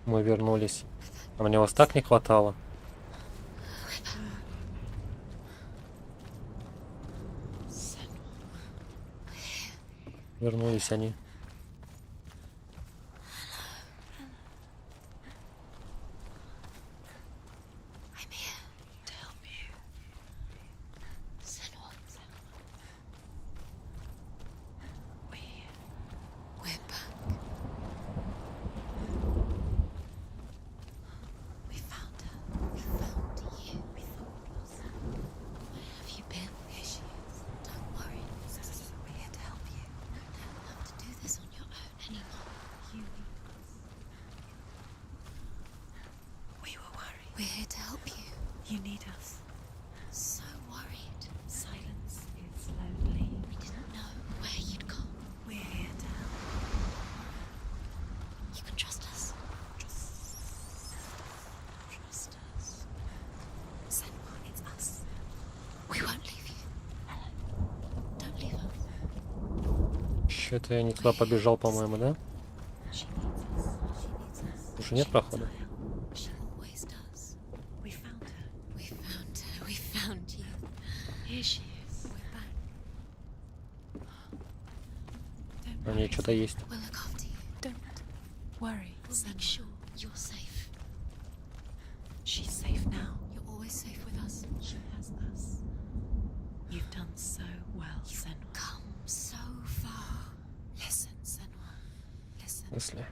Мы вернулись. А мне вас так не хватало. Вернулись они. Что-то я не туда побежал, по-моему, да? Уже нет прохода? А нет, что-то есть. Если...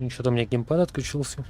Что-то у меня геймпад отключился.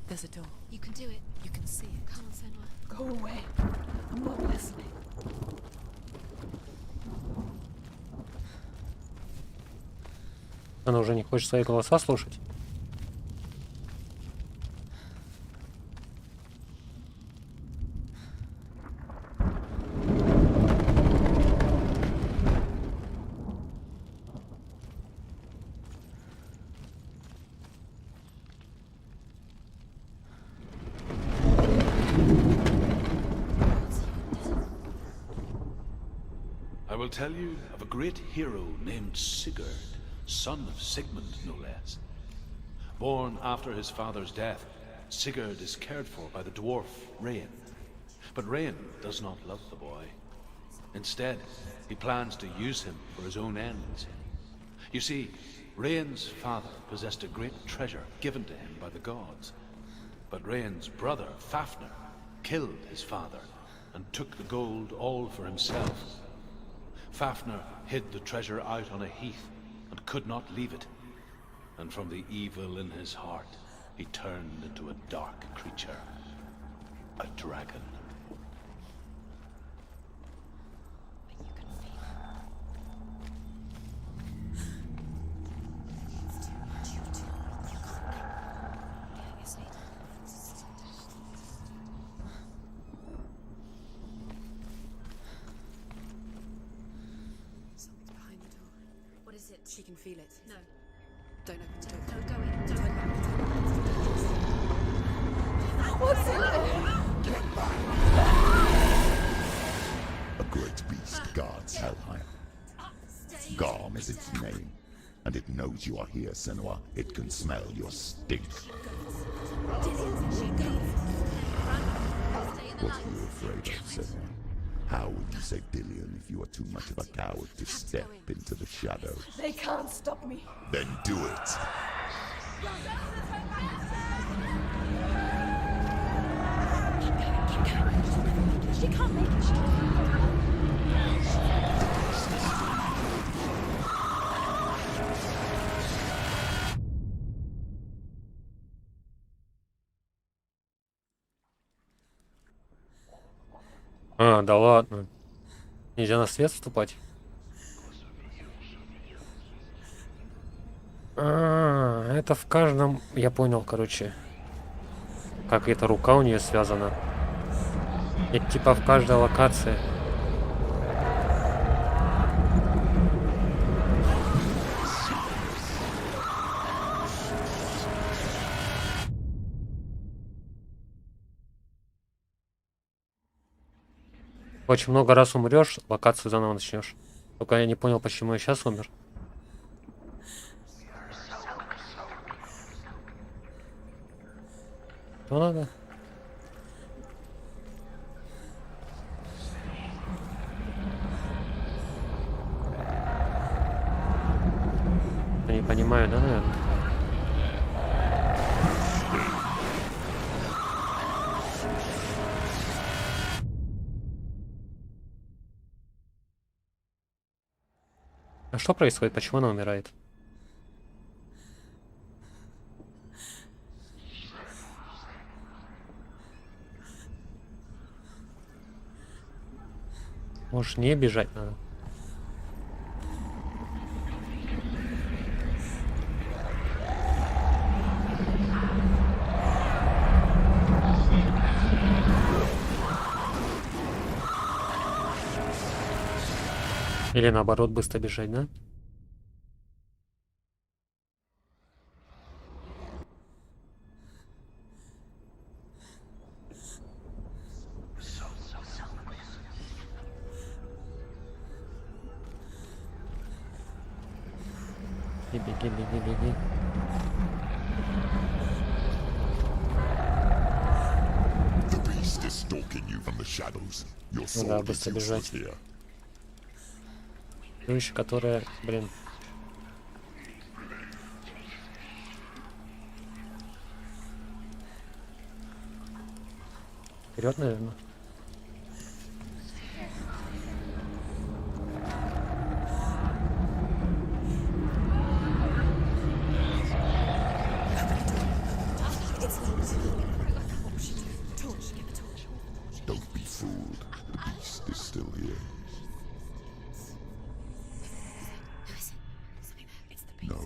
There's a door. You can do it. You can see it. Come on, Senwa. Go away. I'm not listening. Она уже не хочет свои голоса слушать. will tell you of a great hero named Sigurd, son of Sigmund, no less. Born after his father's death, Sigurd is cared for by the dwarf Rain. But Rain does not love the boy. Instead, he plans to use him for his own ends. You see, Rain's father possessed a great treasure given to him by the gods. But Rain's brother, Fafnir, killed his father and took the gold all for himself. Fafnir hid the treasure out on a heath and could not leave it. And from the evil in his heart, he turned into a dark creature. A dragon. She can feel it. No. Don't open the door. Don't go in. Don't open it. What's in there? Get back! A great beast guards Hellheim. Garm is its name, and it knows you are here, Senua. It can smell your stink. What are you afraid of, Senua? How would you say Dillion if you are too much of a coward to step into the shadows? They can't stop me. Then do it! She can't make it. А, да ладно. Нельзя на свет вступать. Это в каждом... Я понял, короче. Как эта рука у нее связана. Это типа в каждой локации. Очень много раз умрешь, локацию заново начнешь. Только я не понял, почему я сейчас умер. Что надо? Я не понимаю, да, наверное? А что происходит? Почему она умирает? Может, не бежать надо? Или наоборот, быстро бежать, да? И беги, беги, беги. The beast is stalking you from the shadows. Your sword is useless here. Чудовище, которое, блин. Вперед, наверное. Don't be fooled. The beast is still here. No,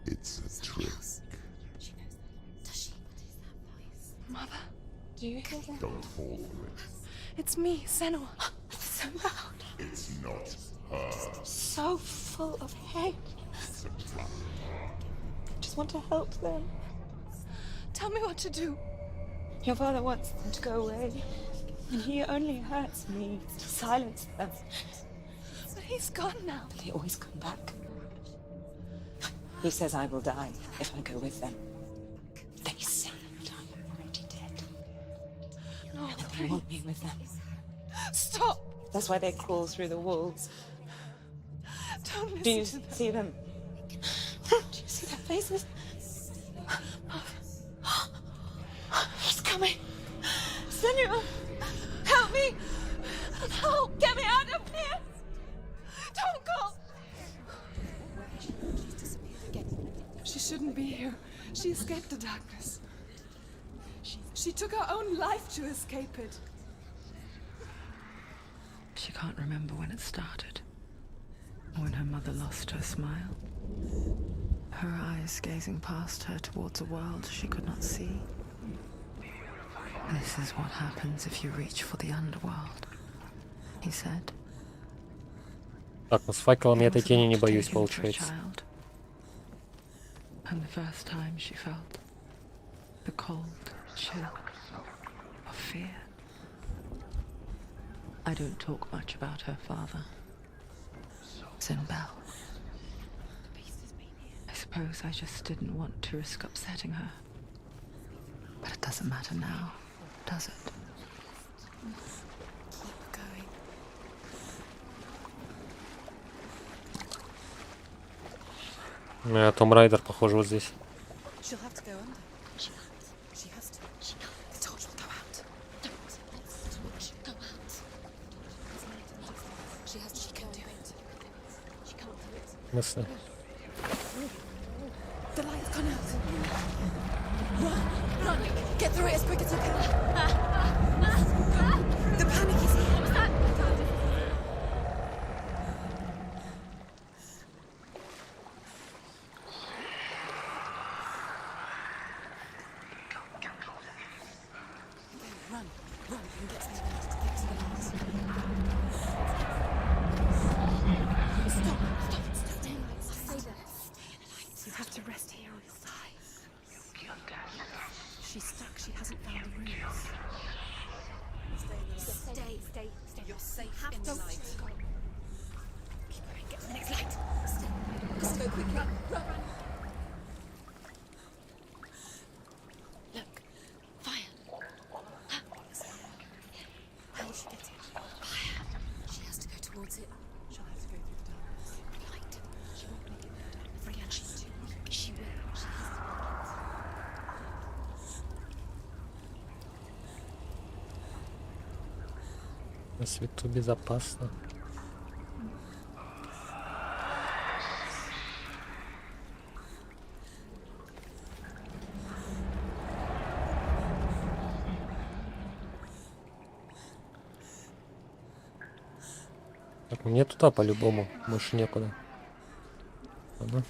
it's a trick. Mother, do you hear that? Don't fall for it. It's me, Senua. It's so loud. It's not her. So full of hate. It's a trap. I just want to help them. Tell me what to do. Your father wants them to go away. And he only hurts me to silence them. He's gone now. They always come back. He says I will die if I go with them. They say that I'm already dead. No, And that they want me with them. stop. That's why they crawl through the walls. Don't listen Do you to them. see them? Do you see their faces? He's coming. Senua, help me. Help, get me out of here. Don't go. She shouldn't be here. She escaped the darkness. She took her own life to escape it. She can't remember when it started. When her mother lost her smile. Her eyes gazing past her towards a world she could not see. This is what happens if you reach for the underworld, he said. Так, ну с факелом я этой It was тени не enough to боюсь, take him for a получается. child. And the first time she felt the cold chill of fear. I don't talk much about her father. Zinbel. I suppose I just didn't want to risk upsetting her. But it doesn't matter now, does it? Keep going. Том Райдер, похоже, вот здесь. She'll have to go under. She has to. The torch will go out. The torch go out. She has to. She can do it. She can't do it. В смысле? The light's gone out. Run! Run! Get through it as quick as you can. The panic is here. Run! Run and get to the light. Get to the light. Stop! Stop! Stay in the light. Stay there. Stay in the light. You have to rest here or you'll die. She's stuck. She hasn't found the rooms. Stay. You're safe in the light. Keep going. Get to the next light. Stay. Just go quick. Run. Look. Fire. How will she get it? Fire. She has to go towards it. She'll have to go through the darkness. Light. She won't make it. Brianna, she's too weak. She will. She has to make it. На свету безопасно. Так, мне туда по-любому, больше некуда. Ладно.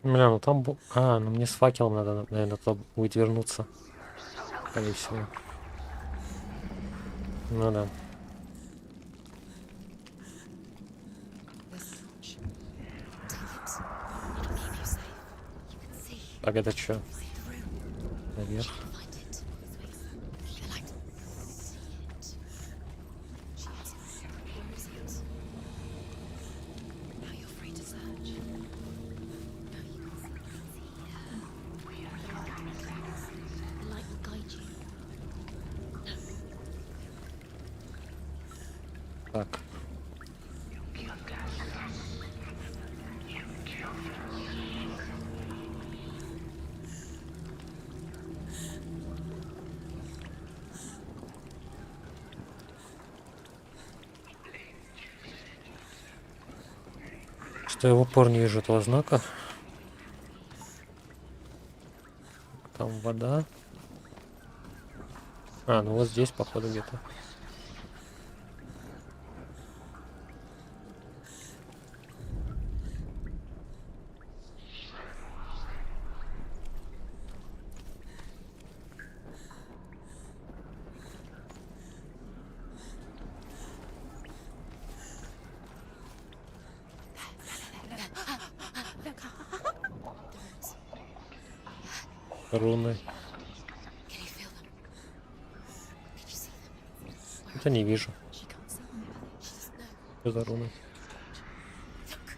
Бля, ну там... ну мне с факелом надо, наверное, туда будет вернуться. Скорее всего. Ну да. Так, это что? Наверх. Так. Что я в упор не вижу этого знака. Там вода. Ну вот здесь, походу, где-то. Руны. Can you feel them? Can you see them? Where Это не вижу. she can't see them. She doesn't know. Что за руны? Look.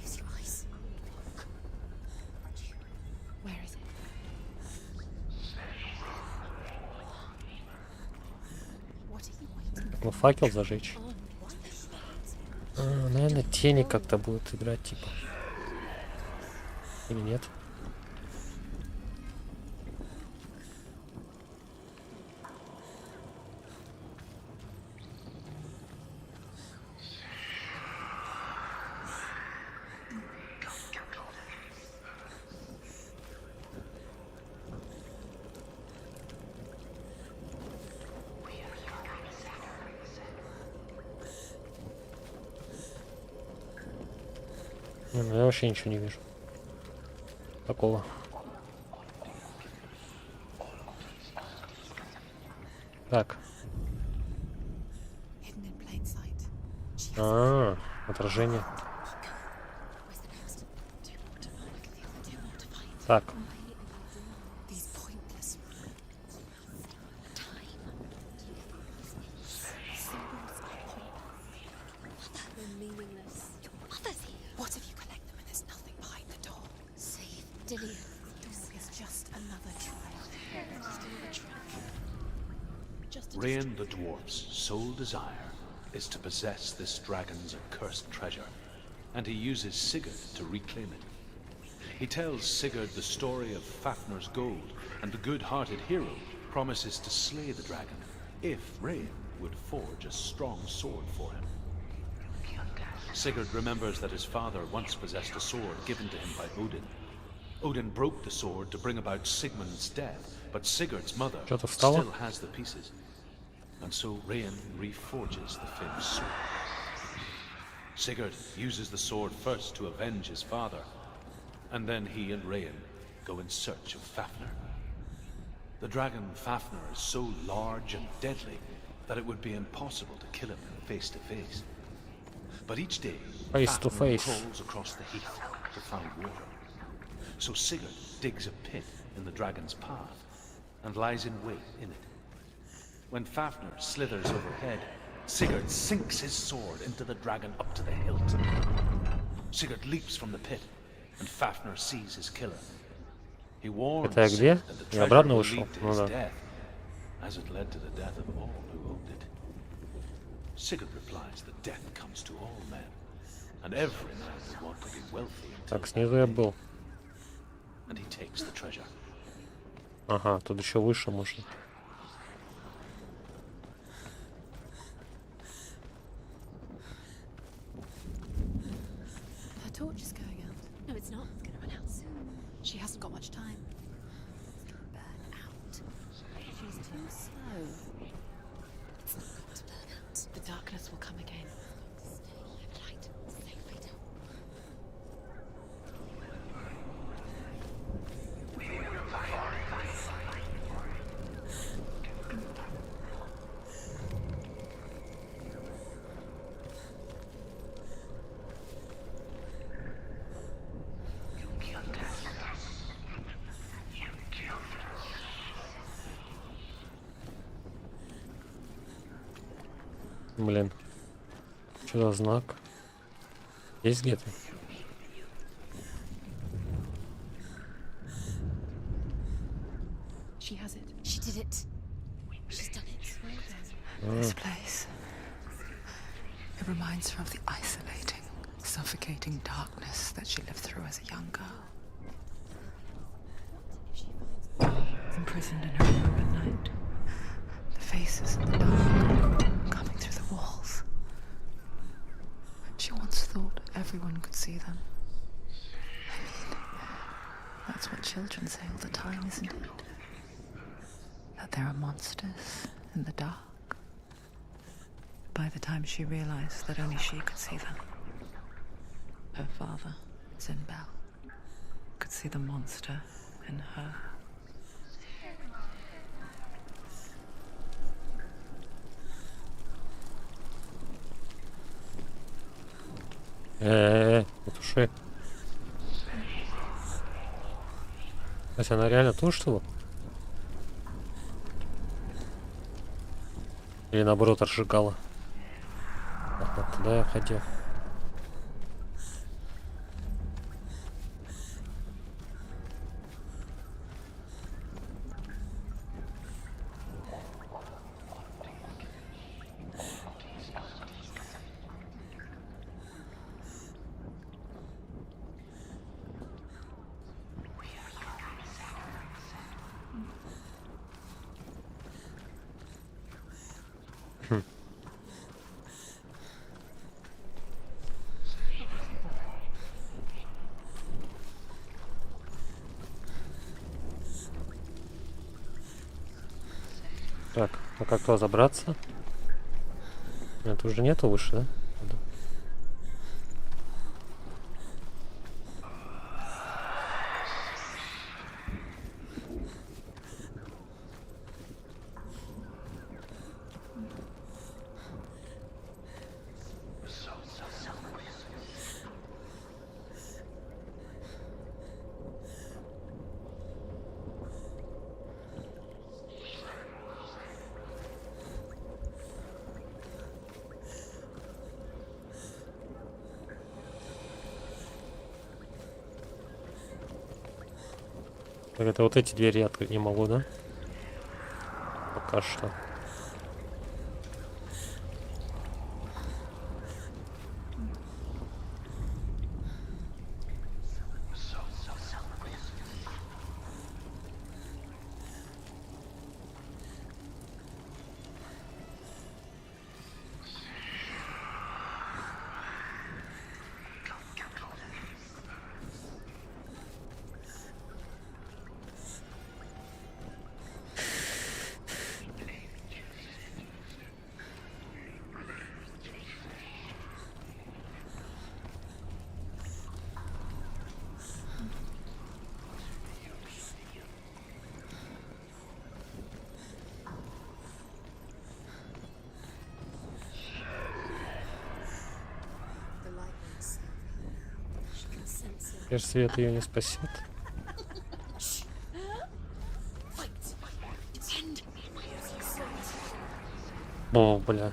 Use your eyes. Where is it? What are you waiting Ну, факел зажечь. on? What Наверное, тени как-то будут играть, типа. Или нет? Не, ну я вообще ничего не вижу. Такого. Так. hidden in plain sight? She has Отражение. Where's the next? Too more to find. Too more to find. Так. These pointless time. Symbols are pointless. They're meaningless. Your mother's here. What if you collect them and there's nothing behind the door? Save Dillian. Door is just another trial. Just another trial. Just a Rain the dwarf's sole desire is to possess this dragon's accursed treasure, and he uses Sigurd to reclaim it. He tells Sigurd the story of Fafnir's gold, and the good-hearted hero promises to slay the dragon if Rain would forge a strong sword for him. Sigurd remembers that his father once possessed a sword given to him by Odin. Odin broke the sword to bring about Sigmund's death, but Sigurd's mother Что-то встало? still has the pieces. And so Rain reforges the famous sword. Sigurd uses the sword first to avenge his father, and then he and Rain go in search of Fafnir. The dragon Fafnir is so large and deadly that it would be impossible to kill him face to face. But each day, Face to Fafnir face. crawls across the heath to find water. So Sigurd digs a pit in the dragon's path and lies in wait in it. When Fafnir slithers overhead, Sigurd sinks his sword into the dragon up to the hilt. Sigurd leaps from the pit, and Fafnir sees his killer. He warns Это я где? Sigurd that the Я treasure обратно will вышел. lead to Ну his да. death, as it led to the death of all who owned it. Sigurd replies that death comes to all men, and every man would want to be wealthy until Так, снизу я был. and he takes the treasure. Ага, тут еще выше можно. Her torch is going out. No, it's not. It's going to run out soon. She hasn't got much time. It's going to burn out. She's too slow. It's not going to burn out. The darkness will come again. Stay light. Stay fatal. Блин. Что за знак? Есть где-то? She has it. She did it. She's done it. This place. It reminds her of the isolating, suffocating darkness that she lived through as a young girl. Imprisoned in her room at night. The faces in the dark, coming through the walls. She once thought everyone could see them. I mean, that's what children say all the time, isn't it? That there are monsters in the dark. By the time she realized that only she could see them, her father, Zinbel, could see the monster in her. Потуши. То есть она реально тушит его? Или наоборот разжигала? Ага, туда я ходил. Так, а как туда забраться? Это уже нету выше, да? Да. Так, это вот эти двери я открыть не могу, да? Пока что. The light won't serve her. She can sense it. Теперь свет ее не спасет. Fight! Defend! О, бля.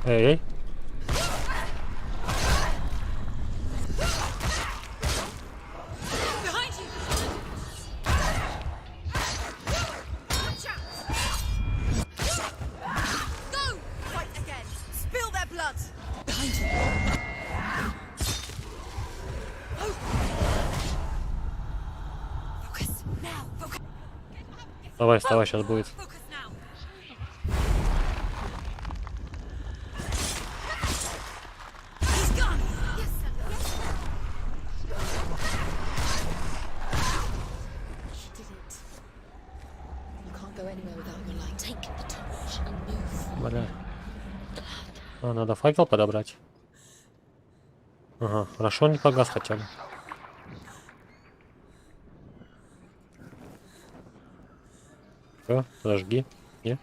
Эй, Behind you! Watch out! Go! Fight again! Spill their blood! Behind you! Oh. Focus! Now! Focus! давай, вставай, сейчас будет. Focus now! He's gone! Yes, sir! She did it. You can't go anywhere without your light. Take the torch and move. Бля. А, надо факел подобрать. Ага, хорошо, не погас хотя бы. Все, подожги. Нет?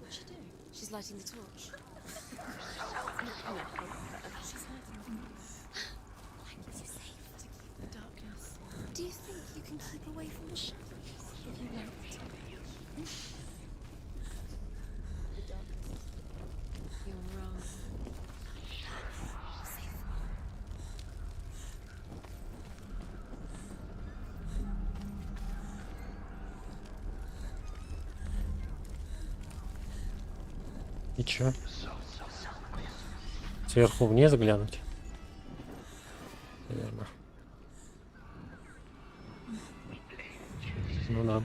What's she doing? She's lighting the torch. Do you think you can keep away from the shadows if you want? The darkness. You're wrong. Safe. И чё? Сверху вниз глянуть? Наверное. Ну да.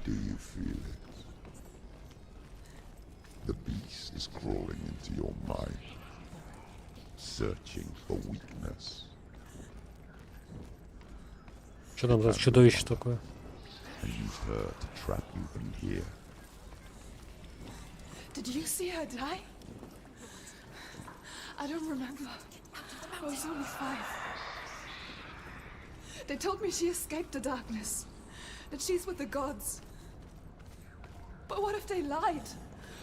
Do you feel it? The beast beast is crawling into your mind, searching for weakness. Что там за чудовище такое? And use her to trap you in here. Did you see her die? I don't remember. I was only 5. They told me she escaped the darkness, that she's with the gods. But what if they lied?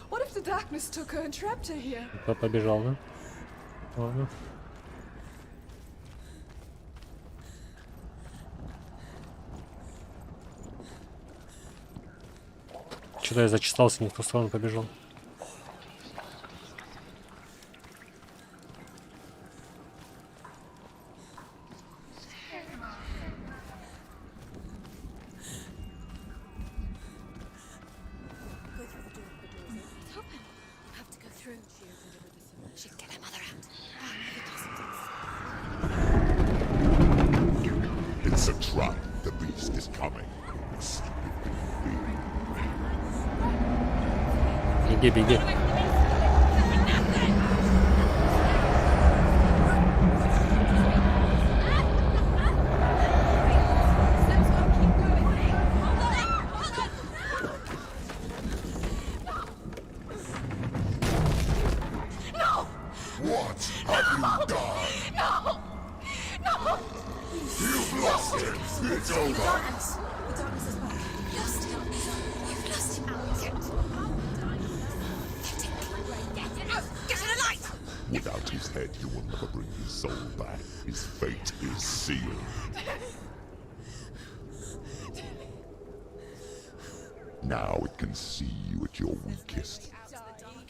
What if the darkness took her and trapped her here? Побежал, да? Ладно. Что-то я зачесался, не в ту сторону побежал. It's a trap. The beast is coming. Беги, беги. What have you done? No! No! You've lost him! It's over! The darkness is back. Lost him. You've lost him. Get to the light! Without his head, you will never bring his soul back. His fate is sealed. Now it can see you at your weakest.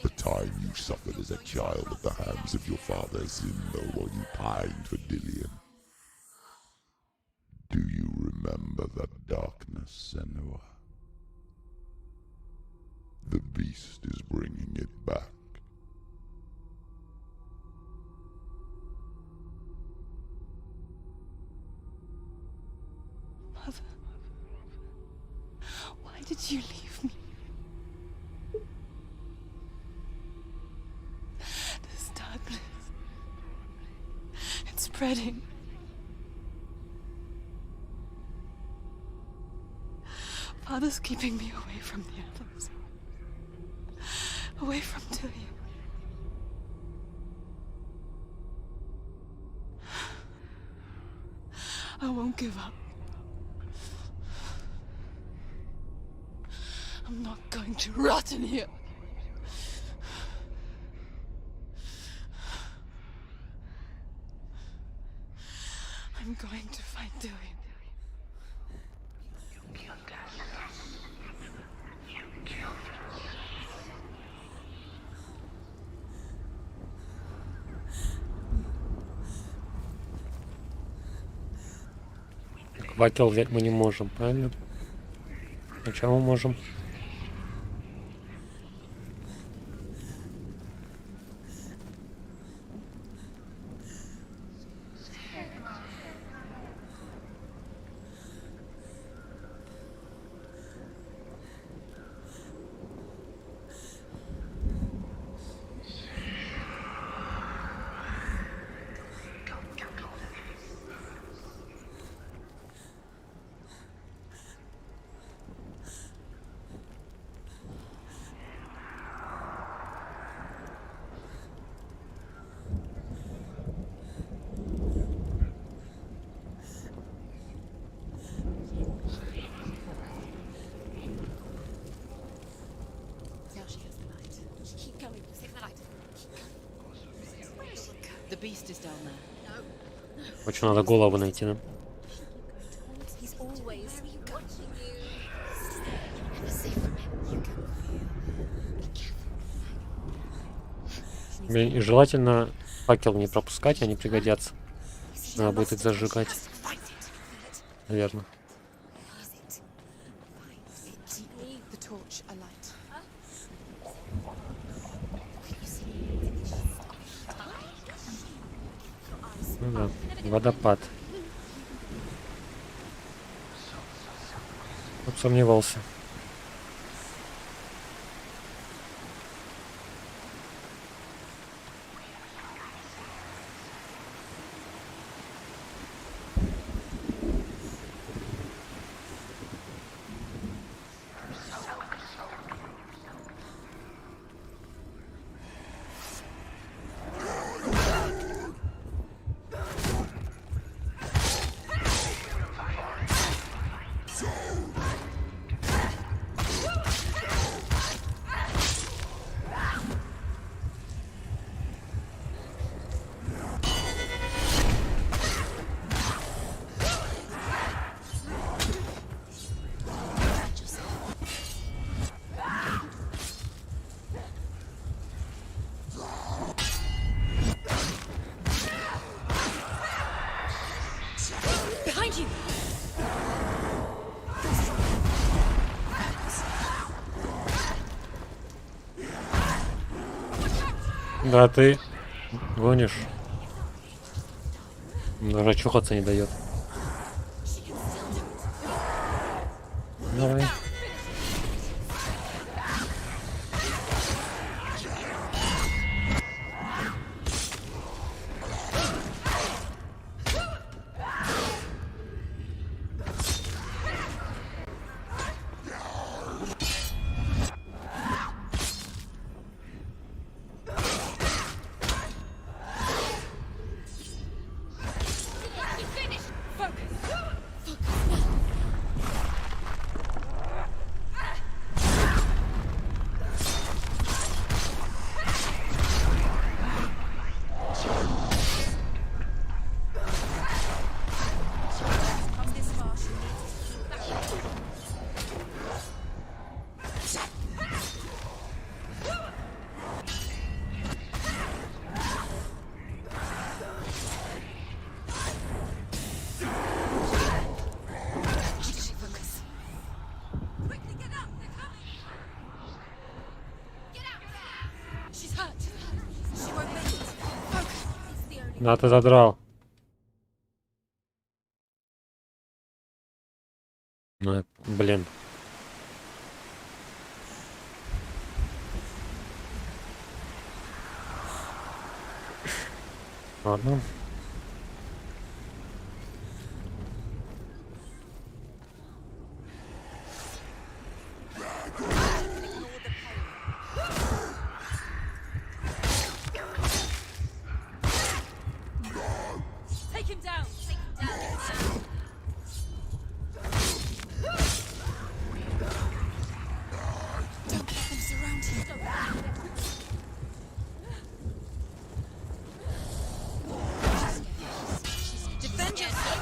The time you suffered as a child at the hands of your father Zindo while you pined for Dillian. Do you remember that darkness, Senua? The beast is bringing it back. Mother, why did you leave me? This darkness, it's spreading. Father's keeping me away from the others. Away from Dillian. I won't give up. I'm not going to rot in here. I'm going to find Dillian. Факел взять мы не можем, правильно? А чего мы можем? Очень надо голову найти, да? И желательно факел не пропускать, они пригодятся. Надо будет их зажигать. Наверное. Ну да, водопад. Вот сомневался. Behind you! Да, ты гонишь. Даже чухаться не дает. Давай. Да, ты задрал. Ну, блин. Ладно. Take him down! Take him down! Don't let them surround you. Defend yourself!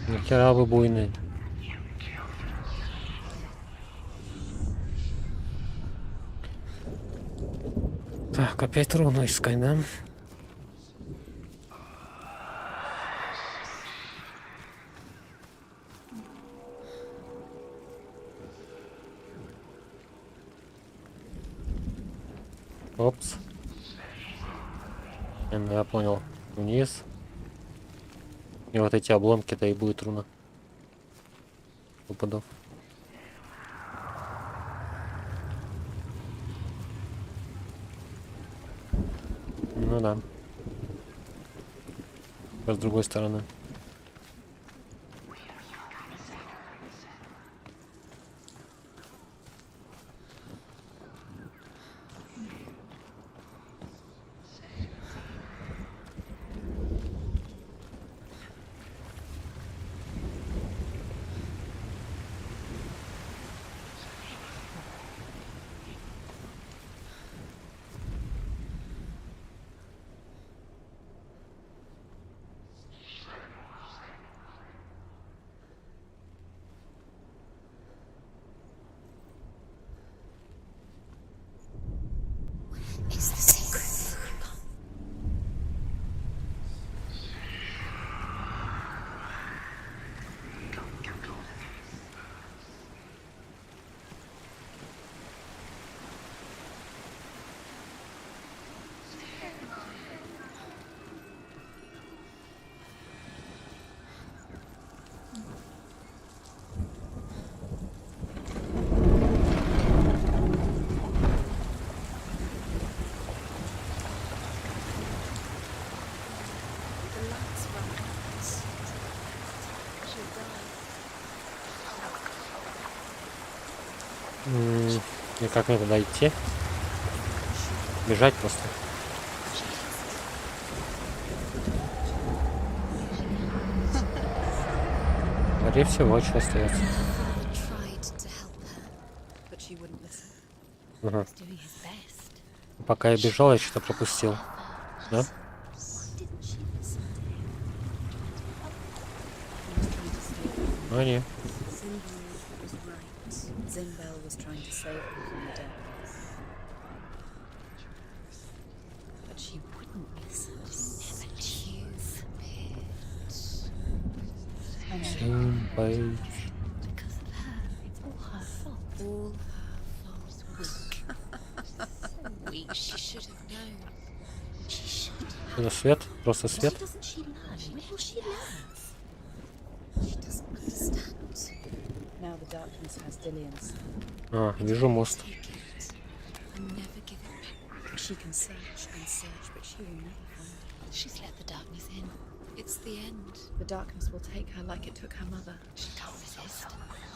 Нахера вы буйные. Так, опять руну искать, да? Опс. Я понял. Вниз. И вот эти обломки-то и будет руна. Упадов. Ну да. С другой стороны. Is the secret? The lights run out. She'll die. И как мне туда идти? Бежать просто. Скорее всего, что остается. Father tried to help her, but she wouldn't listen. Ага. He's doing his best. Пока я бежал, я что-то пропустил. Да? Why didn't she listen to him? He was trying to save her. Ну не. Zimbel was right. Zimbel was trying to save her from the darkness. But she wouldn't listen. Never choose Симпай. because of her. It's all her fault. All her fault. So weak. She should have known. She should have. Это свет? Просто свет? Why doesn't she learn? Maybe she learns. She doesn't understand. Now the darkness has Dillian's. А, вижу мост. Take it and never give it back. She can search and search, but she will never find it. She's let the darkness in. It's the end. The darkness will take her like it took her mother. She can't resist.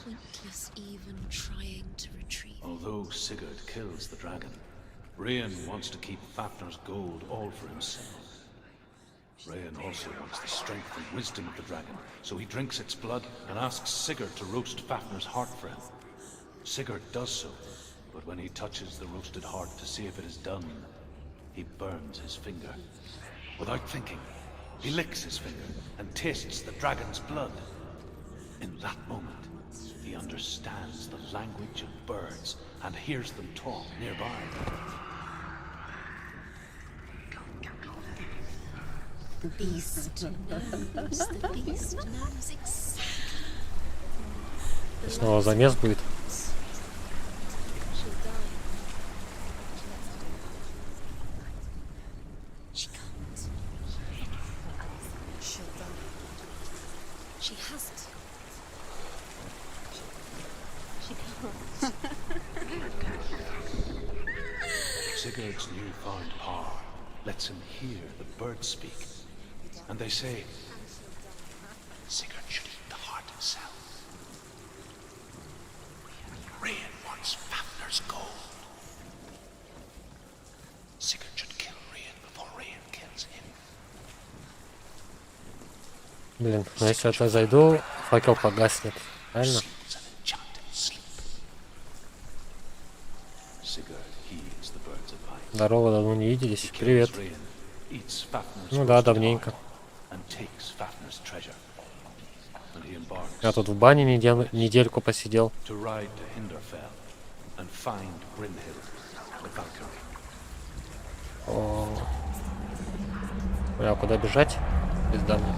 Pointless even trying to retrieve. Although Sigurd kills the dragon, Rayan wants to keep Fafnir's gold all for himself. Rayan also wants the strength and wisdom of the dragon, so he drinks its blood and asks Sigurd to roast Fafnir's heart for him. Sigurd does so, but when he touches the roasted heart to see if it is done, he burns his finger. Without thinking, he licks his finger and tastes the dragon's blood. In that moment, he understands the language of birds and hears them talk nearby. The beast knows. The beast knows exactly. Снова замес будет. She'll die. She can't. She'll die. She has to. She can't. Sigurd's newfound power lets him hear the birds speak. And they say, Sigurd should eat the heart himself. Rayan wants Fafnir's gold. Sigurd should kill Rayan before Rayan kills him. Блин, ну если я зайду, факел погаснет. Правильно? Seems an enchanted sleep. Sigurd heeds the birds' advice. Здорово, давно не виделись. He kills Привет. Rayan, eats Fafnir's Ну да, roasted давненько. heart, and takes Fafnir's treasure. And he embarks Я тут в бане недельку посидел. to ride to Hinderfell and find Brynhild, the Valkyrie. О. Бля, а куда бежать? Пизда мне.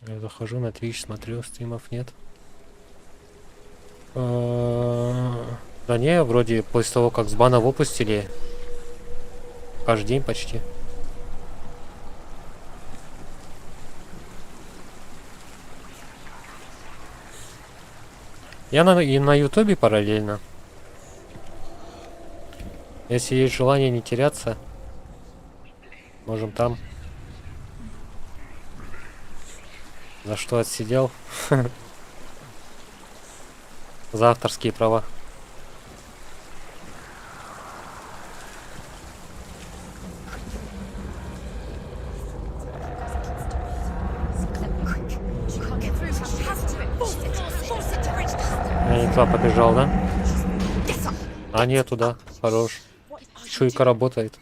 Я захожу на Twitch, смотрю, стримов нет. Да не, вроде после того, как с бана выпустили, каждый день почти. Я и на ютубе параллельно. Если есть желание не теряться, можем там. За что отсидел? За авторские права. Я не туда побежал, да? А нету, да. Хорош. Чуйка работает.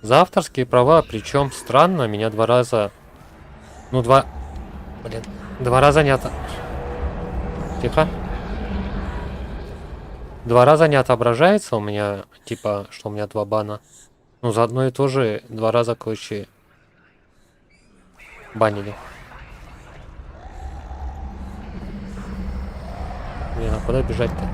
За авторские права, причем странно, меня 2 раза... Ну, 2... Блин, 2 раза не Тихо. 2 раза не отображается у меня, типа, что у меня 2 бана. Ну, за одно и то же 2 раза, короче, банили. Блин, а куда бежать-то?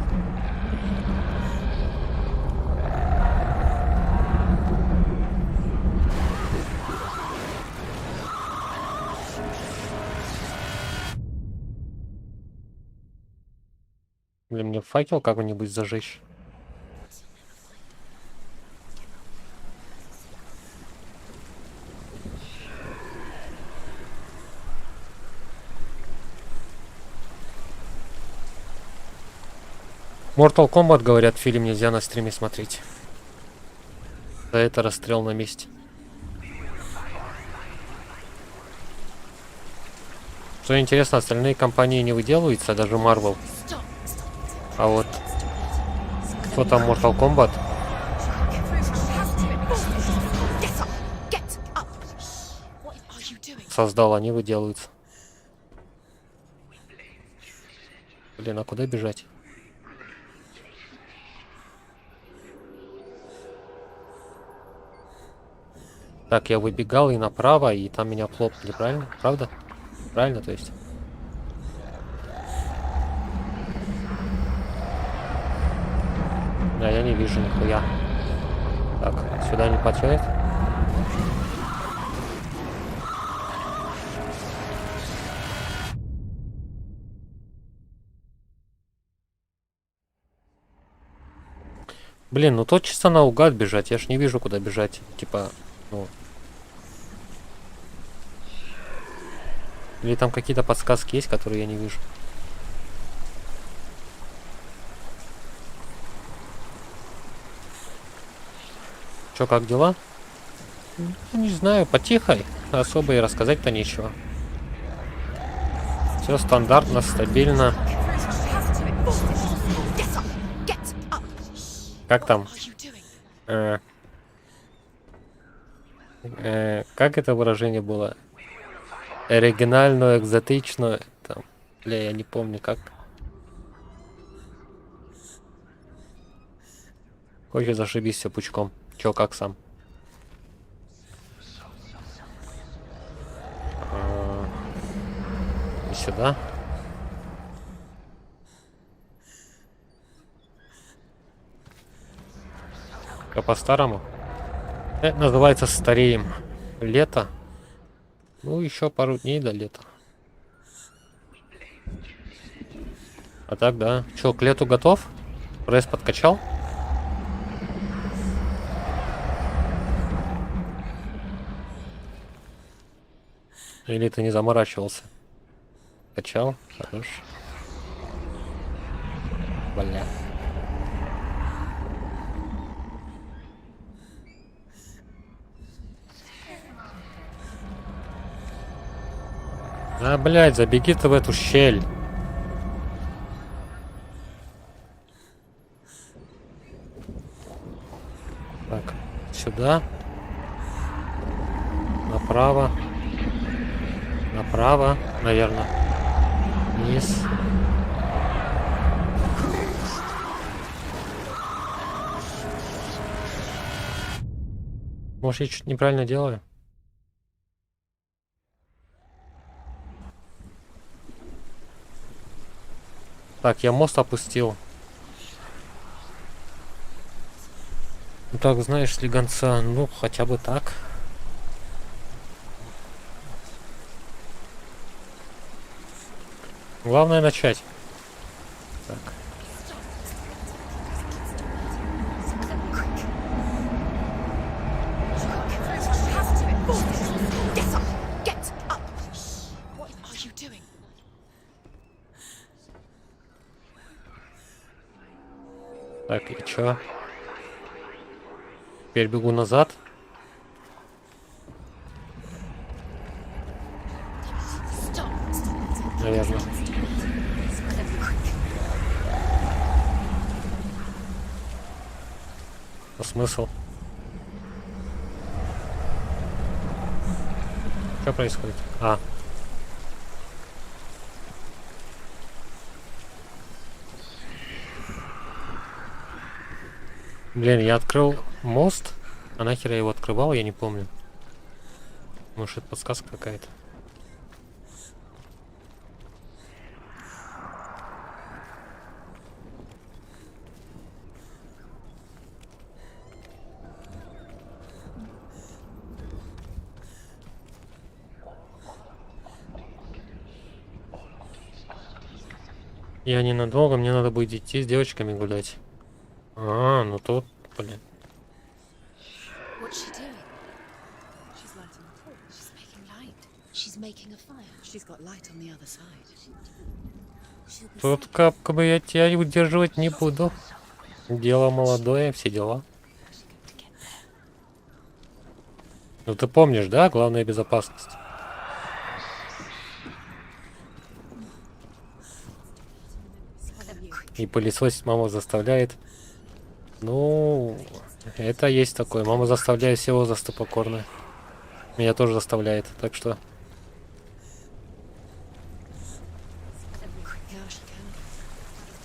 Блин, мне факел как-нибудь зажечь. Mortal Kombat, говорят, фильм нельзя на стриме смотреть. За это расстрел на месте. Что интересно, остальные компании не выделываются, даже Marvel. А вот кто там Mortal Kombat? Создал, они выделываются. Блин, а куда бежать? Так, я выбегал и направо, и там меня хлопнули, правильно? Правда? Правильно, то есть? Да, я не вижу нихуя. Так, сюда не потянет. Блин, ну тут чисто наугад бежать, я ж не вижу, куда бежать. Типа, ну... Или там какие-то подсказки есть, которые я не вижу. Чё, как дела? Не знаю, потихо. Особо и рассказать-то нечего. Все стандартно, стабильно. Как там? Как это выражение было? Оригинально, экзотично. Там, бля, я не помню как. Хочешь зашибись все пучком. Чё, как сам? И сюда. А по-старому. Это называется стареем. Лето. Ну, еще пару дней до лета. А так, да. Чё, к лету готов? Пресс подкачал? Или ты не заморачивался? Качал? Хорош. Бля. А, блядь, забеги ты в эту щель. Так, сюда. Направо. Направо, наверное. Вниз. Может, я что-то неправильно делаю? Так, я мост опустил. Ну так, знаешь, слегонца, ну хотя бы так. Главное начать. Так. Так, и чё? Теперь бегу назад. Наверное. А смысл? Что происходит? А. Блин, я открыл мост. А нахер я его открывал, я не помню. Может, это подсказка какая-то. Я ненадолго, мне надо будет идти с девочками гулять. А, ну тут, блин. What's she doing? She's lighting a torch. She's making light. She's making a fire. She's got light on the other side. Тут как бы я тебя удерживать не буду. Дело молодое, все дела. Ну ты помнишь, да? Главная безопасность. И пылесосить мама заставляет. Ну, это есть такое. Мама заставляет все возрасты покорно. Меня тоже заставляет, так что...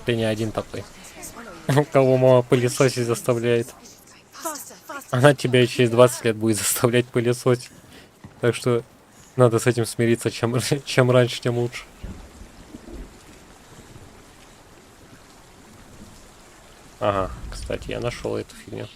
Ты не один такой. Кого мама пылесосить заставляет. Она тебя через 20 лет будет заставлять пылесосить. Так что надо с этим смириться. Чем раньше, тем лучше. Ага, кстати, я нашел эту фигню.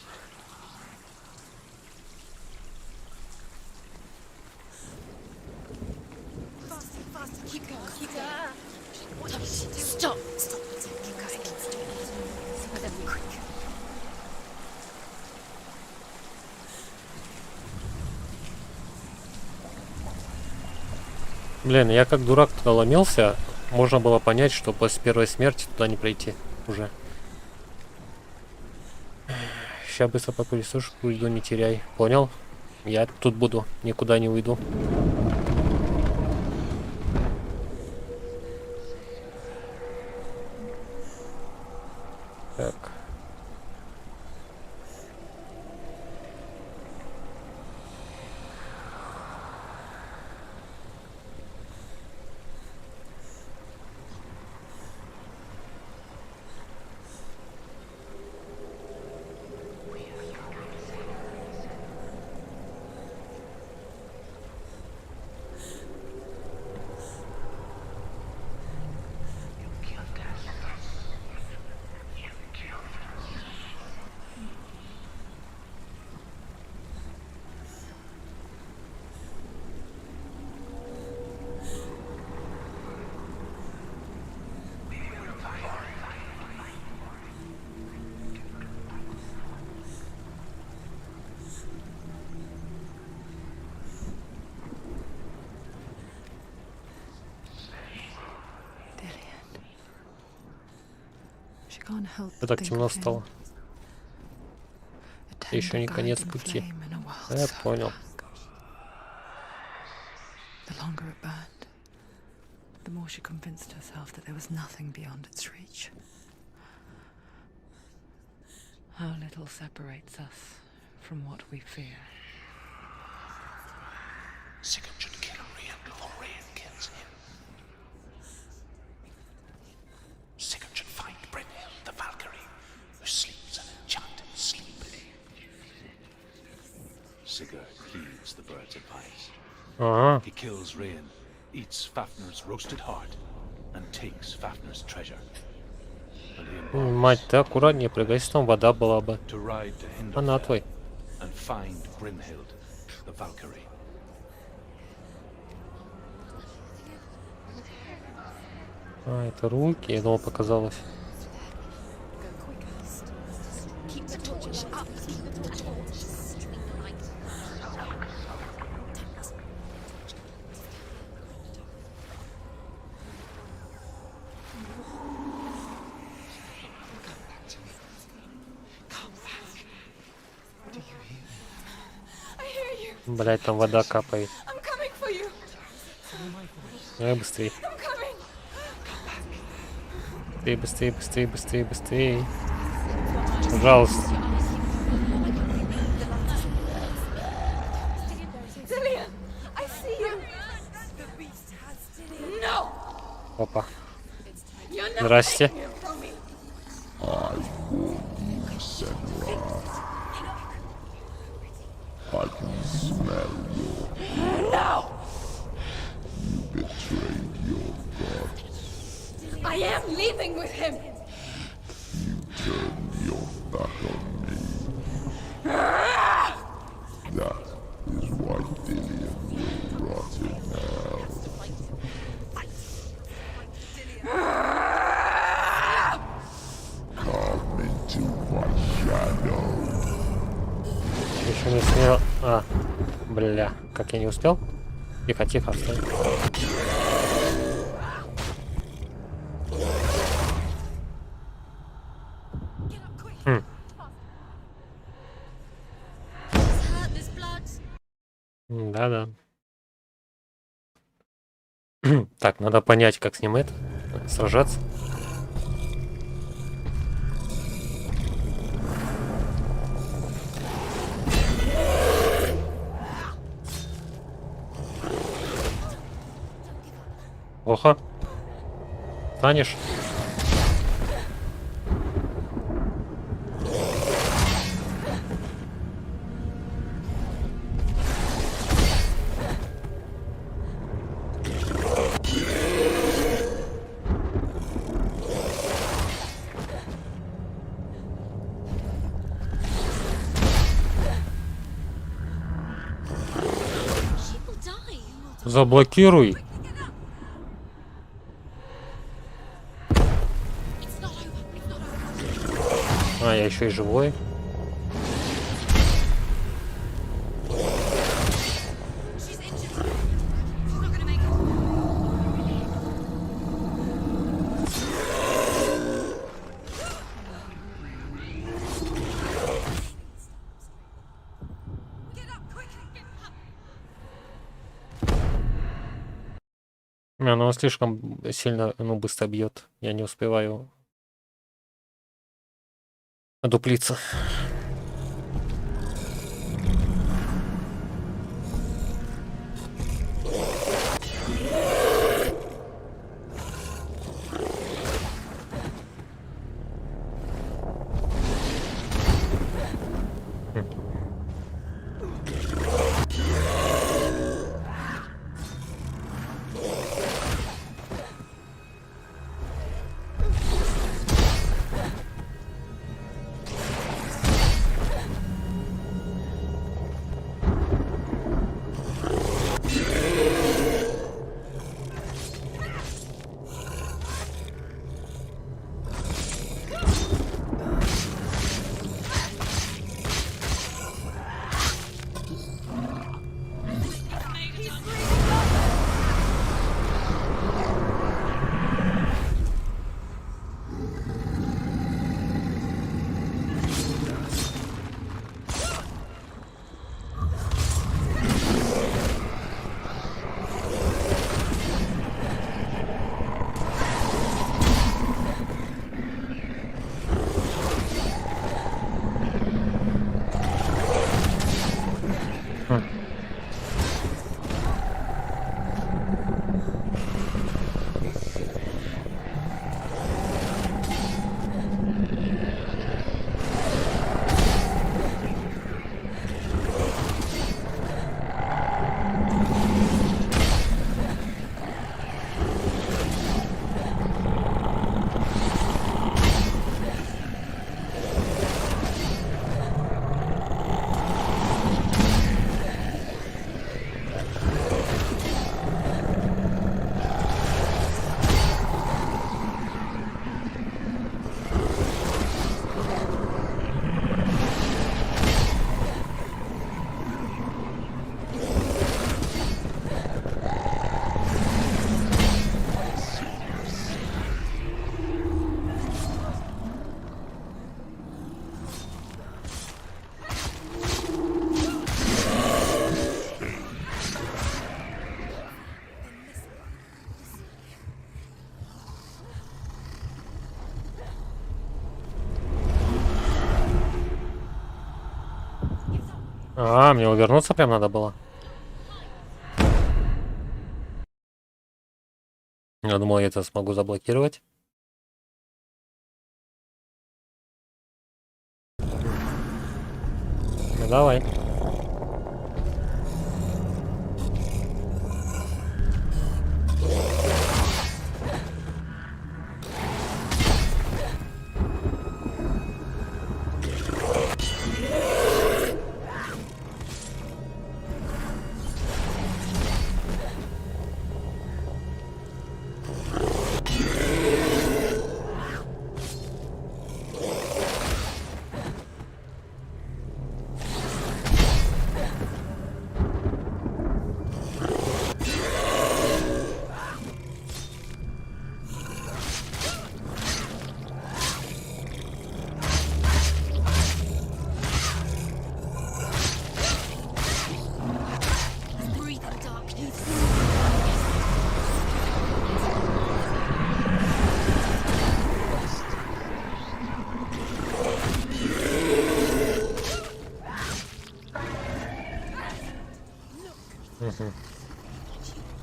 Блин, я как дурак туда ломился. Можно было понять, что после первой смерти туда не пройти уже. Сейчас быстро попылесошу, уйду, не теряй. Понял? Я тут буду, никуда не уйду. Так. Да так темно стало. Еще не конец пути. Я понял. The longer it burned, the more she convinced herself that there was nothing beyond its reach. How little separates us from what we fear. Sigurd should kill Rian before Rian kills him. Sigurd should find Brynhild, the Valkyrie, who sleeps an enchanted sleep. Sigurd heeds the bird's advice. Ага. He kills Rian, eats Fafnir's roasted heart, and takes Fafnir's treasure. And he embarks Мать, ты аккуратнее прыгай, с том вода была бы. to ride to Она Hinderfell твой. and find Brynhild, the Valkyrie. А, это руки, я думал, показалось. Блять, там вода капает. I'm coming for you. Давай быстрее. I'm coming. Быстрее, быстрее, быстрее, быстрее, быстрее. Пожалуйста. Dillian, I see you. No, Опа. you're not Здрасте. taking him from me. I warn you, Senua. I can smell your... No, You betrayed your god. I am leaving with him. You turned your back on me. That is why Dillian will rot in hell. Come into my shadow. Еще не успел. А, бля, как я не успел? Тихо, тихо, стой. Хм. Да-да. Так, надо понять, как с ним это сражаться. Плохо. Станешь? Заблокируй. А, я еще и живой. Оно слишком сильно, быстро бьет. Я не успеваю одуплиться. А, мне увернуться прям надо было. Я думал, я это смогу заблокировать. Ну давай. Breathe the darkness.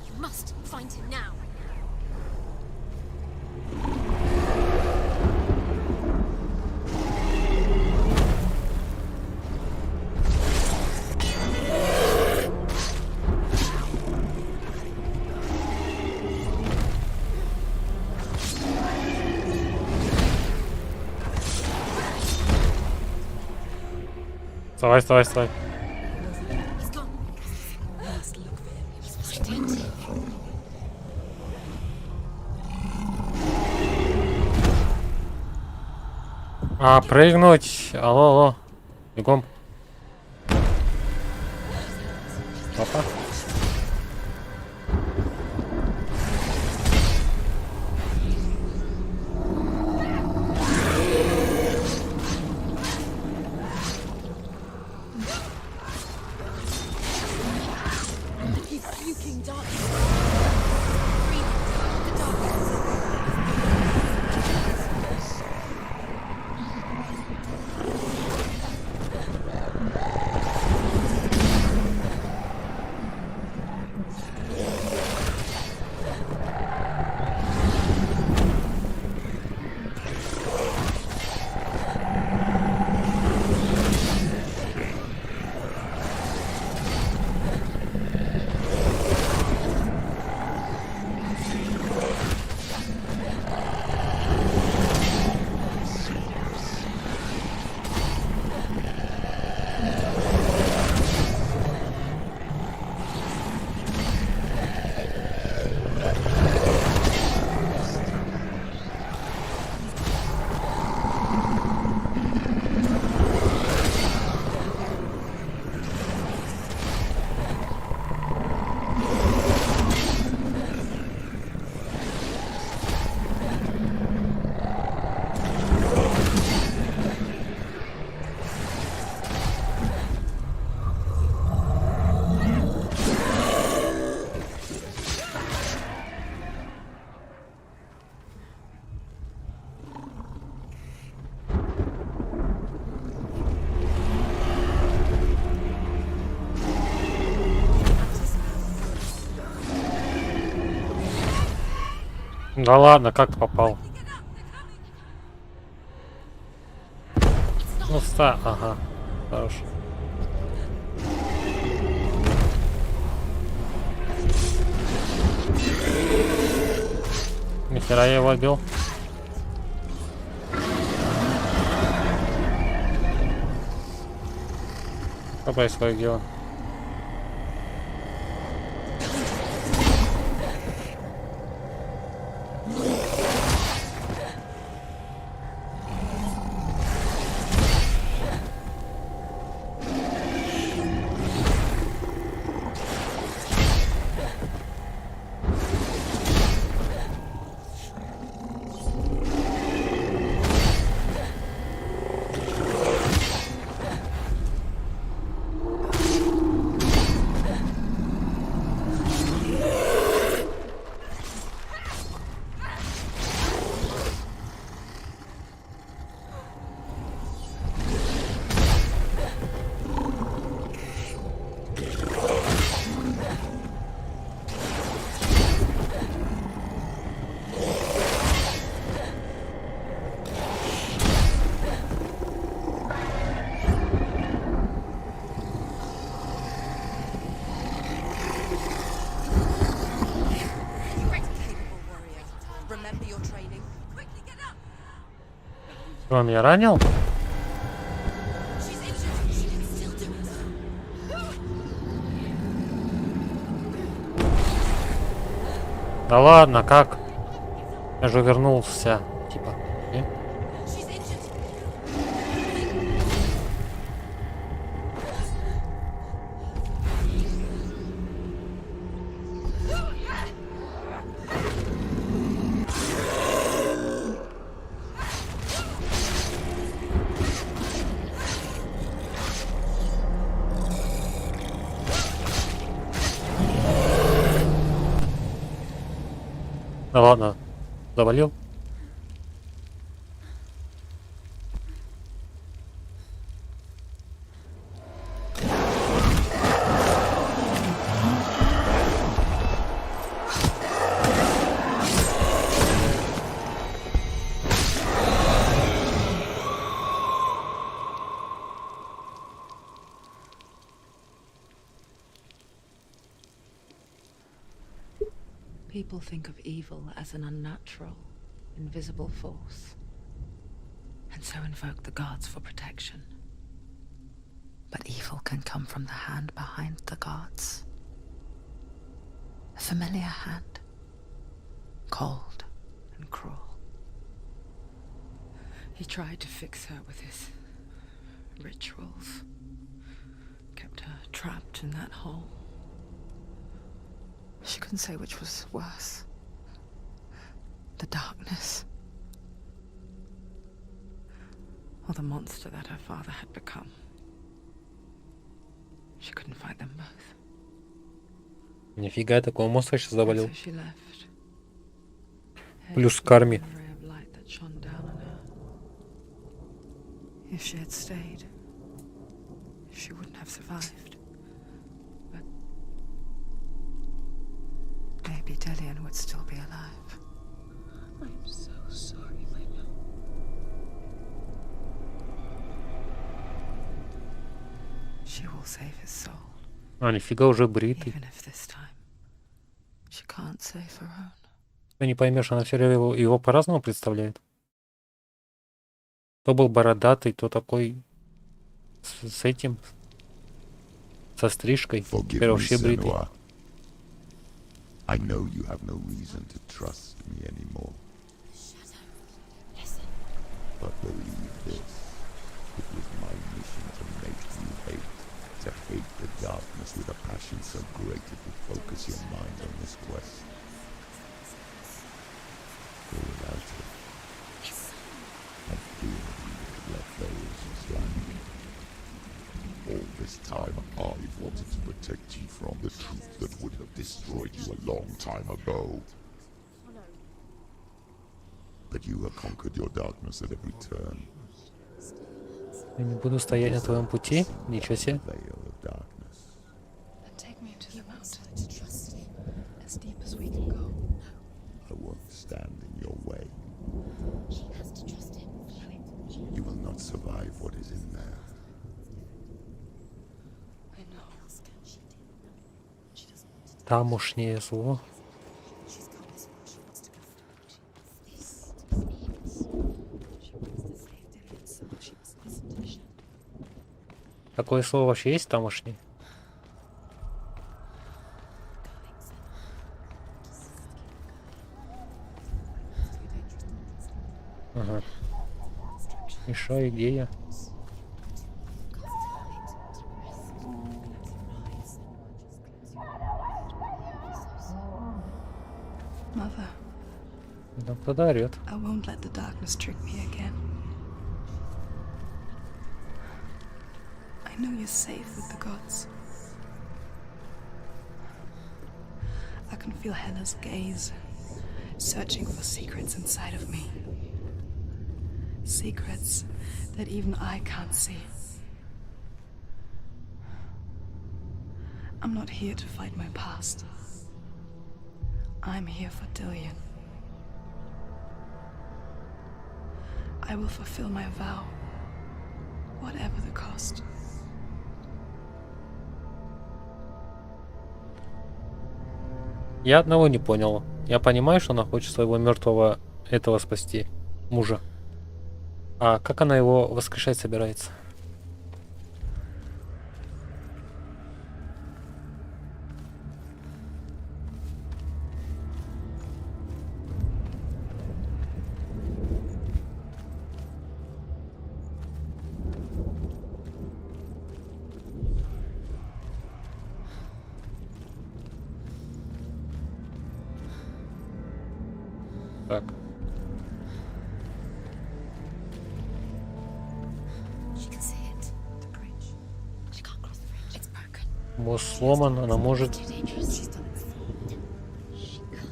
You must find him now. Вставай, вставай, вставай. He's gone. I must look for him. We must find it. А, прыгнуть. Алло, алло. Бегом. Опа. He's puking darkness. Breathe the darkness. Да ладно, как попал? Ну, ага, хорош. Нихера я его отбил. Что происходит, где он? Что, он меня ранил? She's injured. She can still do it. Да ладно, как? Я же вернулся. Типа. She's injured. Да ладно. Завалил? People think of evil as an unnatural, invisible force, and so invoke the gods for protection. But evil can come from the hand behind the gods. A familiar hand, cold and cruel. He tried to fix her with his rituals, kept her trapped in that hole. She couldn't say which was worse. The darkness. Or the monster that her father had become. She couldn't fight them both. Нифига, такого монстра сейчас завалил. So she left. Плюс к карме. A ray of light that shone down on her. If she had stayed, she wouldn't have survived. But maybe Delian would still be alive. I'm so sorry, my love. She will save his soul, А, нифига, уже бритый. even if this time she can't save her own. Ты не поймешь, она все время его по-разному представляет. То был бородатый, то такой с этим, со стрижкой. Forgive Теперь me, вообще бритый. Senua. I know you have no reason to trust me anymore. Listen. But believe this, it was my mission to make you hate the darkness with a passion so great it will focus your mind on this quest. For without it, I fear you would have let those slain. All this time I've wanted to protect you from the truth that would have destroyed you a long time ago. But you have conquered your darkness at every turn. Я не буду стоять на твоем пути. Ничего себе. Veil of darkness. Then take me to the mountain, as deep as we can go. I won't stand in your way. She has to trust him. You will not survive what is in there. I know. Тамошнее зло. She's got this one. She wants to go through it. This evil. She wants to save Delian's soul. She must listen to the shadow. Такое слово вообще есть тамошнее? Ага. И шо, и где я? Mother, Там кто-то орёт. I won't let the darkness trick me again. I know you're safe with the gods. I can feel Hela's gaze, searching for secrets inside of me. Secrets that even I can't see. I'm not here to fight my past. I'm here for Delian. I will fulfill my vow, whatever the cost. Я одного не понял. Я понимаю, что она хочет своего мертвого этого спасти. Мужа. А как она его воскрешать собирается? Так. She can see it. The bridge. She can't cross the bridge. It's broken. Мост сломан, она может... Too dangerous. She's done it before. She can't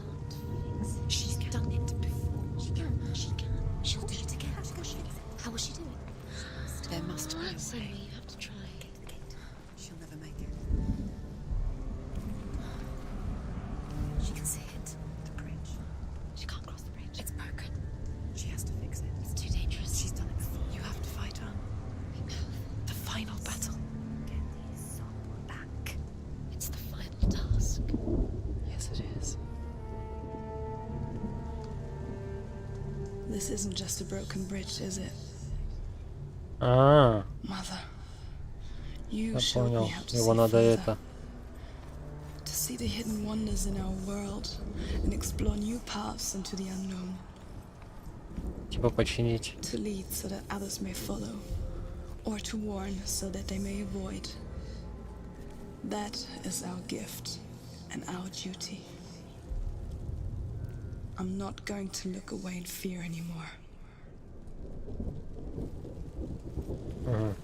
fix it. She's done it before. She can. She can. She'll do it again. How's she gonna fix it? How will she do it? There must be a way. You have to try. Get to the gate. She'll never make it. She can see it. The bridge. She can't cross the bridge. It's broken. She has to fix it. It's too dangerous. She's done it before. You have to fight her. We know. The final battle. Get the soul back. It's the final task. Yes, it is. This isn't just a broken bridge, is it? А, Mother, you я showed понял. me how to Его see надо further, это... to see the hidden wonders in our world and explore new paths into the unknown, Типа починить. to lead so that others may follow, or to warn so that they may avoid. That is our gift and our duty. I'm not going to look away in fear anymore. Мгм.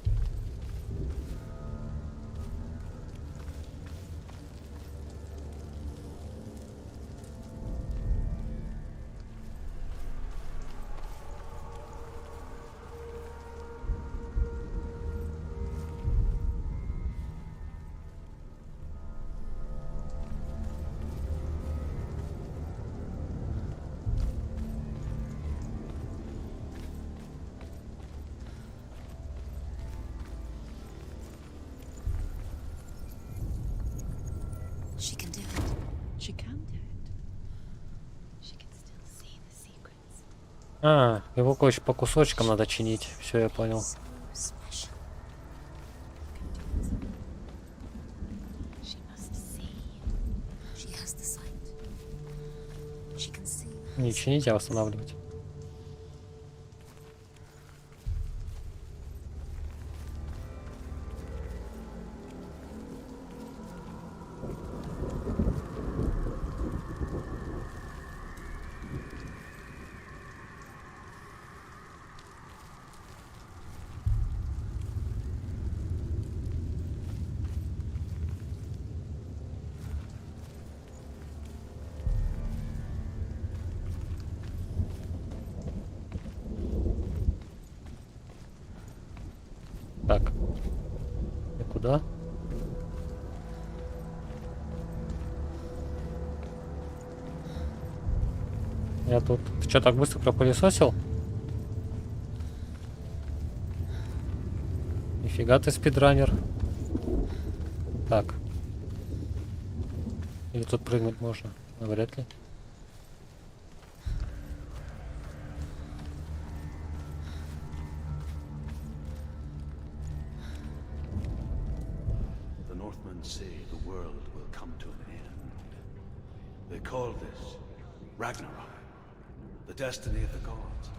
She can do it. She can do it. She can still see the secrets. А, его, короче, по кусочкам надо чинить. Все, я понял. So special. She must see. She has the sight. She can see. Не чинить, а восстанавливать. Так. И куда? Я тут... Ты что, так быстро пропылесосил? Нифига ты спидранер. Так. Или тут прыгнуть можно? Вряд ли. The Northmen say the world will come to an end. They call this Ragnarok, the destiny of the gods.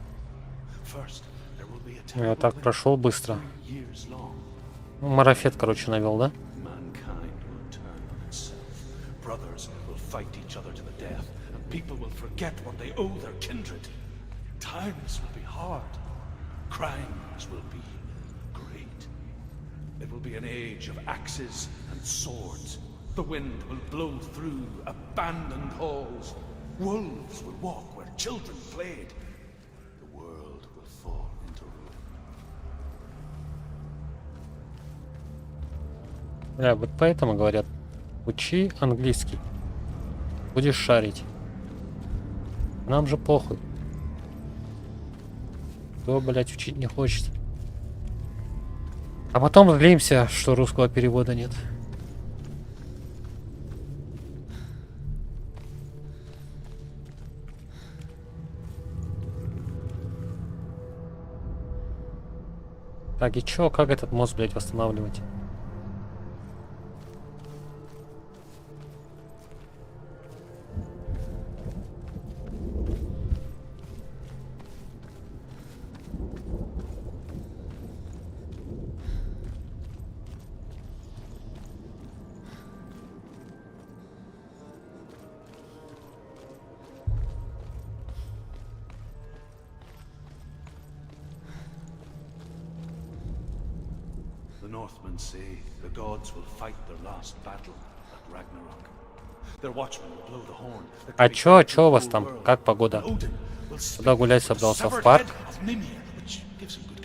First, there will be a Я terrible так plague, прошел быстро. years long. Ну, марафет, короче, навел, да? Mankind will turn on itself. Brothers will fight each other to the death, and people will forget what they owe their kindred. Times will be hard. Crimes will be great. It will be an age of axes and swords. The wind will blow through abandoned halls. Wolves will walk where children played. The world will fall into ruin. Бля, вот поэтому говорят, учи английский. Будешь шарить. Нам же похуй. Кто, блядь, учить не хочет. А потом злимся, что русского перевода нет. Так, и чё, как этот мост, блядь, восстанавливать? The Northmen say the gods will fight their last battle at Ragnarok. Their watchmen will blow the horn. А чё у вас там? Как погода? Куда гулять собрался? В парк?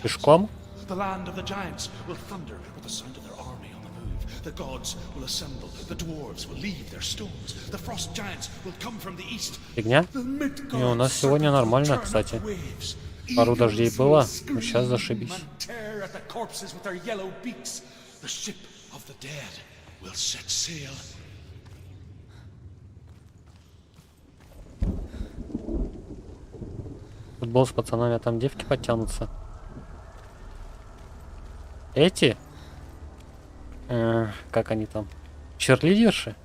Пешком? The land of the giants will thunder with the sound of their army on the move. The gods will assemble. The dwarves will leave their stones. The frost giants will come from the east. Фигня? И у нас сегодня нормально, кстати. Пару дождей было, но сейчас зашибись. Футбол с пацанами, а там девки подтянутся. Эти? Как они там? Черлидерши?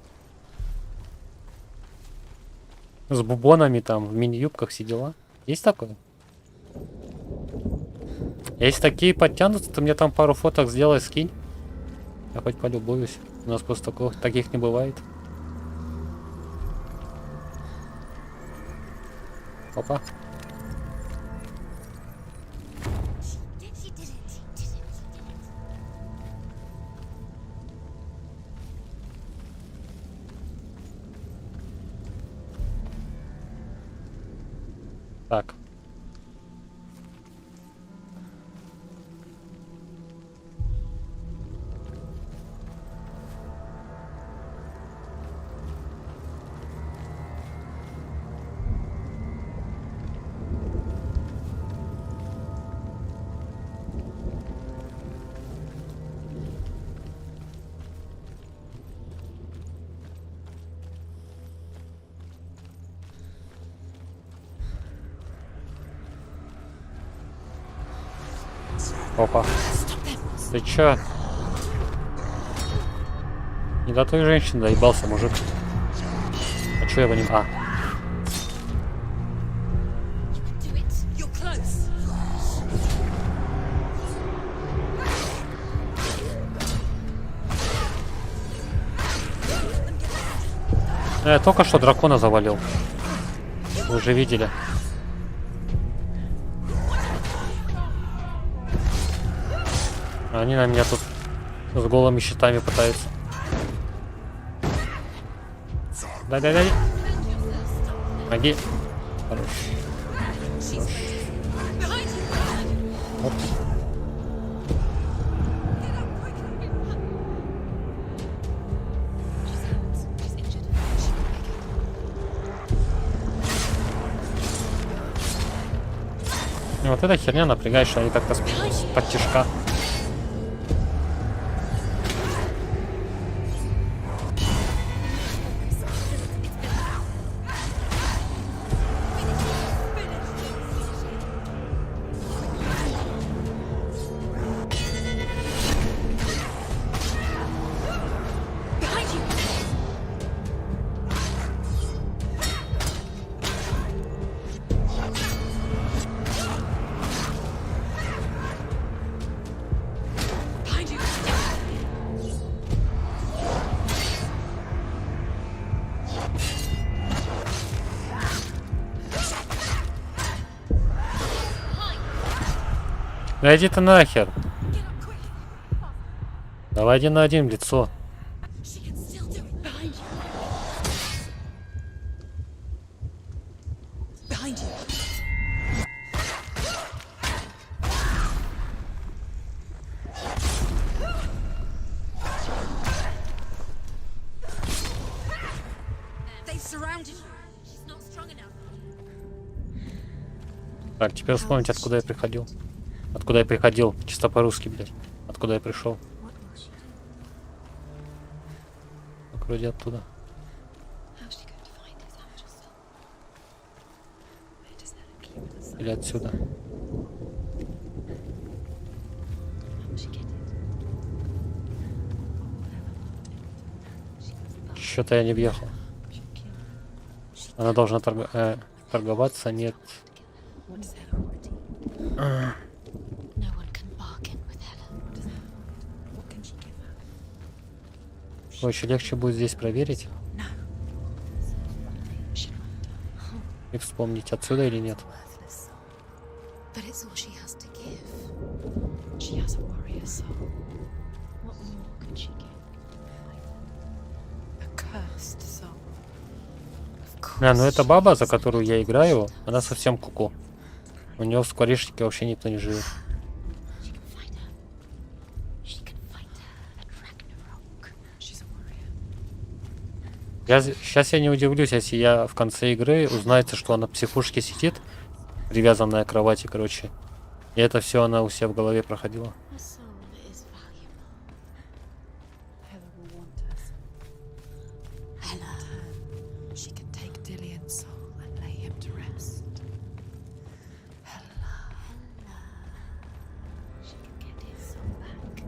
С бубонами там, в мини-юбках все дела. Есть такое? Если такие подтянутся, то мне там пару фоток сделай, скинь. Я хоть полюбуюсь. У нас просто таких не бывает. Опа. Так. Опа. Ты чё? Не до той женщины доебался, мужик. А чё его не... А. Я только что дракона завалил. Вы уже видели. Они на меня тут с голыми щитами пытаются. Да-да-да. Ноги. Хорош. Хорош. Оп. И вот эта херня напрягает, что они как-то под тяжка. Да иди ты нахер. Давай 1 на 1 в лицо. Так, теперь вспомнить, откуда я приходил. Откуда я приходил, чисто по-русски, блядь. Откуда я пришел. Так, вроде оттуда. Или отсюда. Что-то я не въехал. Она должна торговаться, нет. What does Ella want? No one can bargain with Ella. What can she give her? Очень легче будет здесь проверить No. Should wonder. и вспомнить, отсюда или нет. Worthless soul. But it's all she has to give. She has a warrior soul. What more can she give? A cursed soul. Of course. Ну эта баба, за которую я играю, она совсем куку. У нее в скворечнике вообще никто не живет. She can fight her. She can fight her at Ragnarok. She's a warrior. Сейчас я не удивлюсь, если я в конце игры узнается, что она в психушке сидит, привязанная к кровати, короче. И это все она у себя в голове проходила. Her soul is valuable. Ella will want her soul. Ella. She can take Dillion's soul and lay him to rest. Ella. She can get his soul back.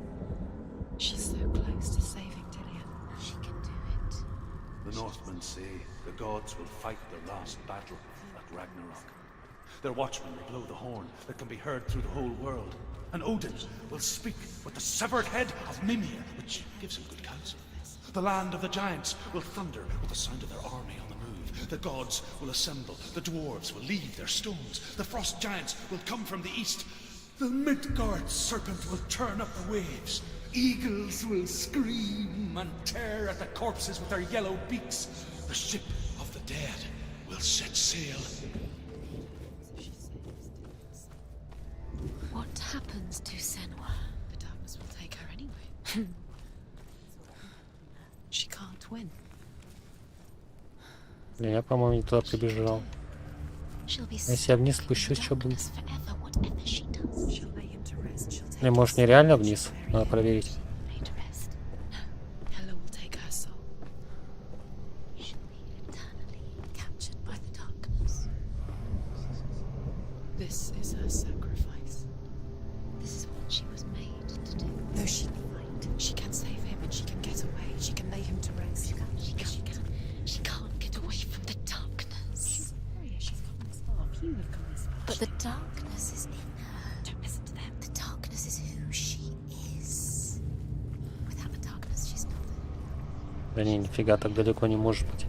She's so close to saving Dillion. She can do it. The Northmen say the gods will fight their last battle at Ragnarok. Their watchmen will blow the horn that can be heard through the whole world. And Odin will speak with the severed head of Mimir, which gives him good counsel. The land of the giants will thunder with the sound of their army on the move. The gods will assemble. The dwarves will leave their stones. The frost giants will come from the east. The Midgard serpent will turn up the waves. Eagles will scream and tear at the corpses with their yellow beaks. The ship of the dead will set sail. What happens to Senua? The darkness will take her anyway. She can't win. Я, по-моему, не туда прибежал. She'll be Если я вниз спущусь, что будет? darkness forever, whatever she does. She'll lay him to rest. She'll take Или может нереально вниз? Надо проверить. lay to rest. No, Hela will take her soul. She'll be eternally captured by the darkness. This is her sacrifice. This is what she was made to do. No, she can fight. She can save him and she can get away. She can lay him to rest. She can't. She can't get away from the darkness. She's a warrior. She's come this far. You have come this far. But the darkness is in her. Don't listen to them. The darkness is who she is. Without the darkness, she's nothing. Да не, нифига, так далеко не может быть.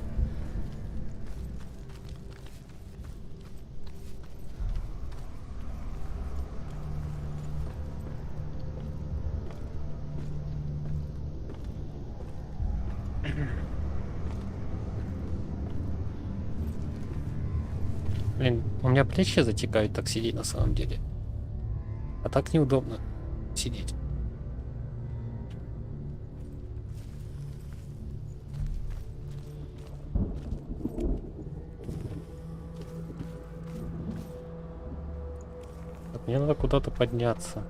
Блин, у меня плечи затекают так сидеть на самом деле. А так неудобно сидеть. Так, мне надо куда-то подняться.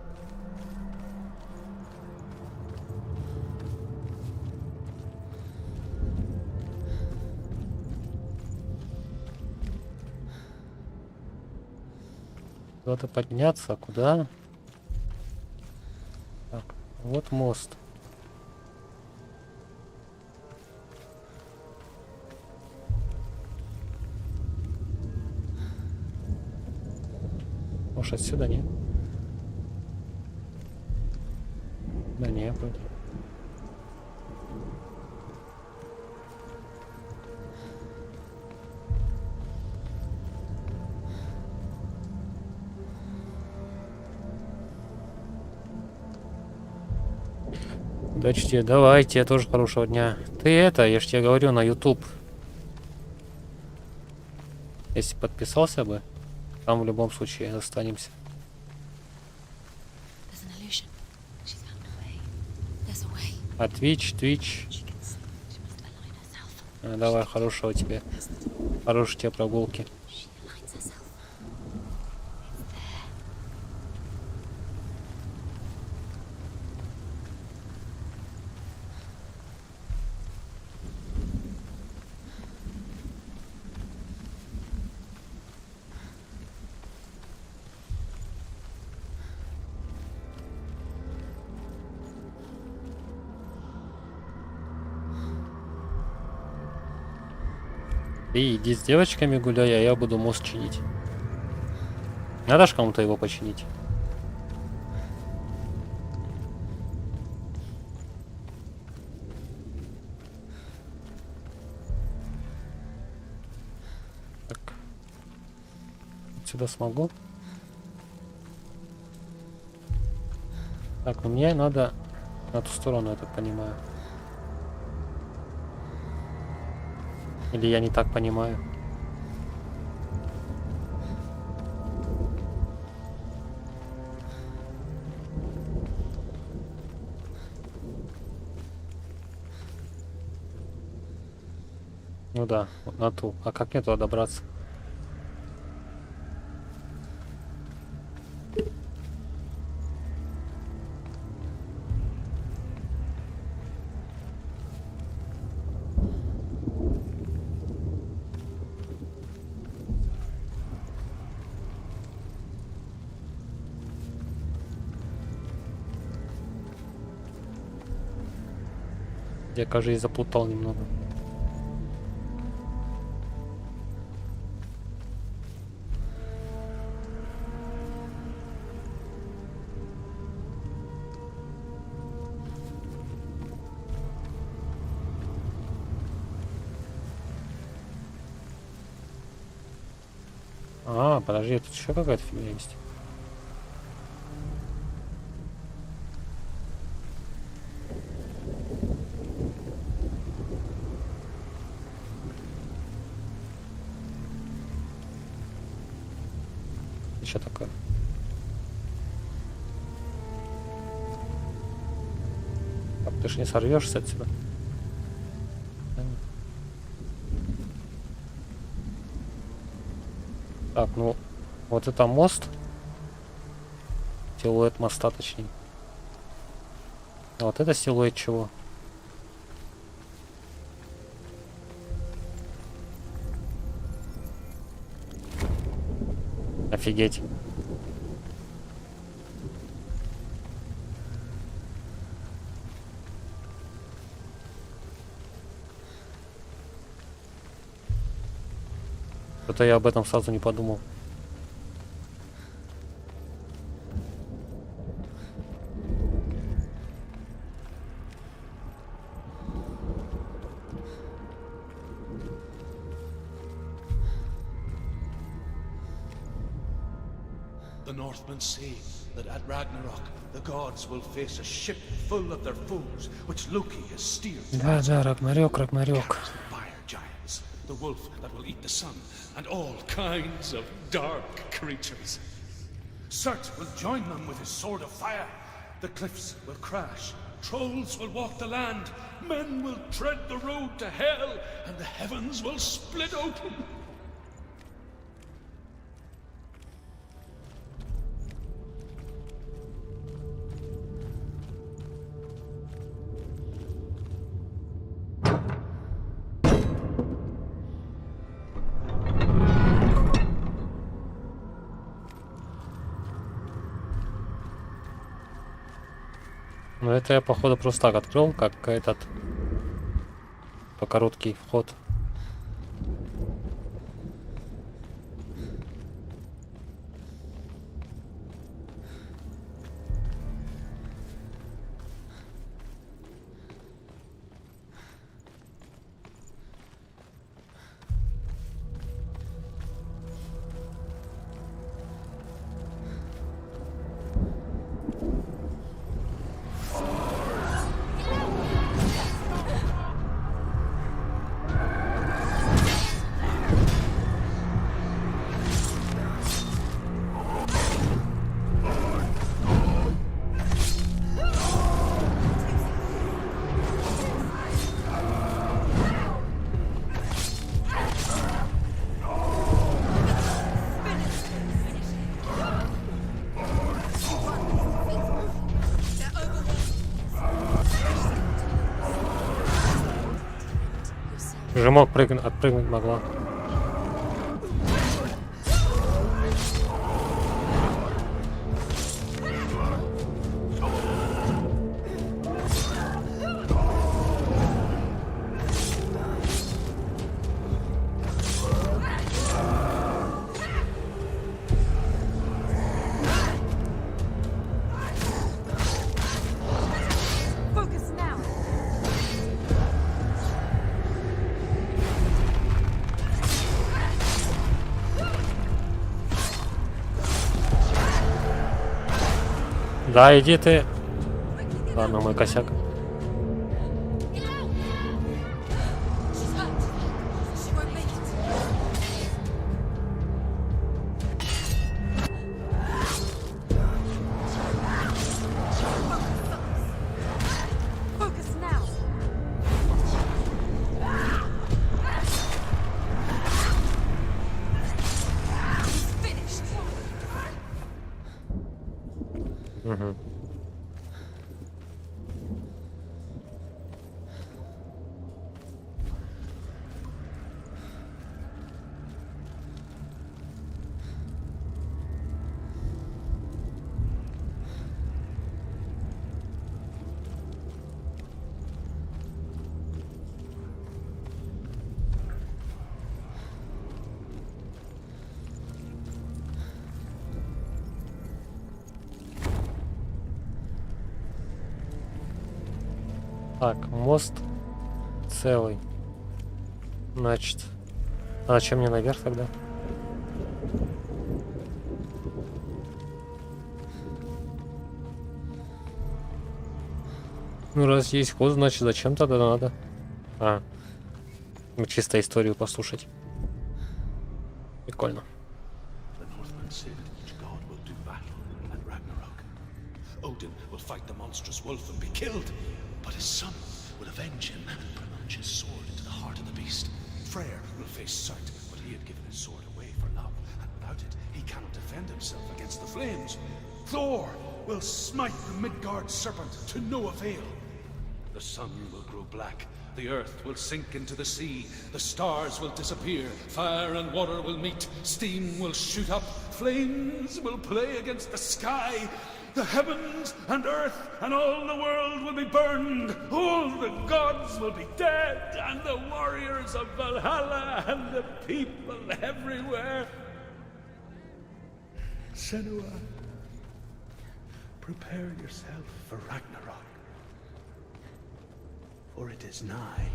Куда-то подняться, а куда? Так, вот мост. Может, отсюда нет? Да не, вроде. Удачи тебе, давай, тебе тоже хорошего дня. Ты это, я ж тебе говорю, на YouTube. Если подписался бы, там в любом случае останемся. There's an illusion. She's found a way. There's a way. А Twitch. She can see. She must align herself. Давай, хорошего тебе. There's the door. Хорошей тебе прогулки. She aligns herself. Ты иди с девочками гуляй, а я буду мост чинить. Надо ж кому-то его починить. Так. Сюда смогу. Так, ну мне надо на ту сторону, я так понимаю. Или я не так понимаю? Ну да, вот на ту. А как мне туда добраться? Я, кажется, заплутал немного. А, подожди, тут еще какая-то фигня есть. Что такое? Так, ты ж не сорвешься отсюда. Так, ну, вот это мост. Силуэт моста, точнее. А вот это силуэт чего? Офигеть. Это я об этом сразу не подумал. The Northmen say that at Ragnarok the gods will face a ship full of their foes, which Loki has steered. Да, да, Рагнарёк, Рагнарёк. Fire giants, the wolf that will eat the sun, and all kinds of dark creatures. Surt will join them with his sword of fire. The cliffs will crash, trolls will walk the land, men will tread the road to hell, and the heavens will split open. Ну это я походу просто так открыл, как этот по короткий вход. Уже мог отпрыгнуть могла. Да, иди ты. Ладно, мой косяк. Угу. Так, мост целый. Значит, а зачем мне наверх тогда? Ну, раз есть ход, значит, зачем тогда надо? А, ну, чисто историю послушать. Прикольно. The Northmen say that each god will do battle at Ragnarok. Odin will fight the monstrous wolf and be killed, but his son will avenge him and plunge his sword into the heart of the beast. Freyr will face Surt, but he had given his sword away for love, and without it, he cannot defend himself against the flames. Thor will smite the Midgard serpent to no avail. The sun will grow black, the earth will sink into the sea, the stars will disappear, fire and water will meet, steam will shoot up, flames will play against the sky, the heavens and earth and all the world will be burned, all the gods will be dead, and the warriors of Valhalla and the people everywhere. Senua, prepare yourself for Ragnarok. For it is nigh.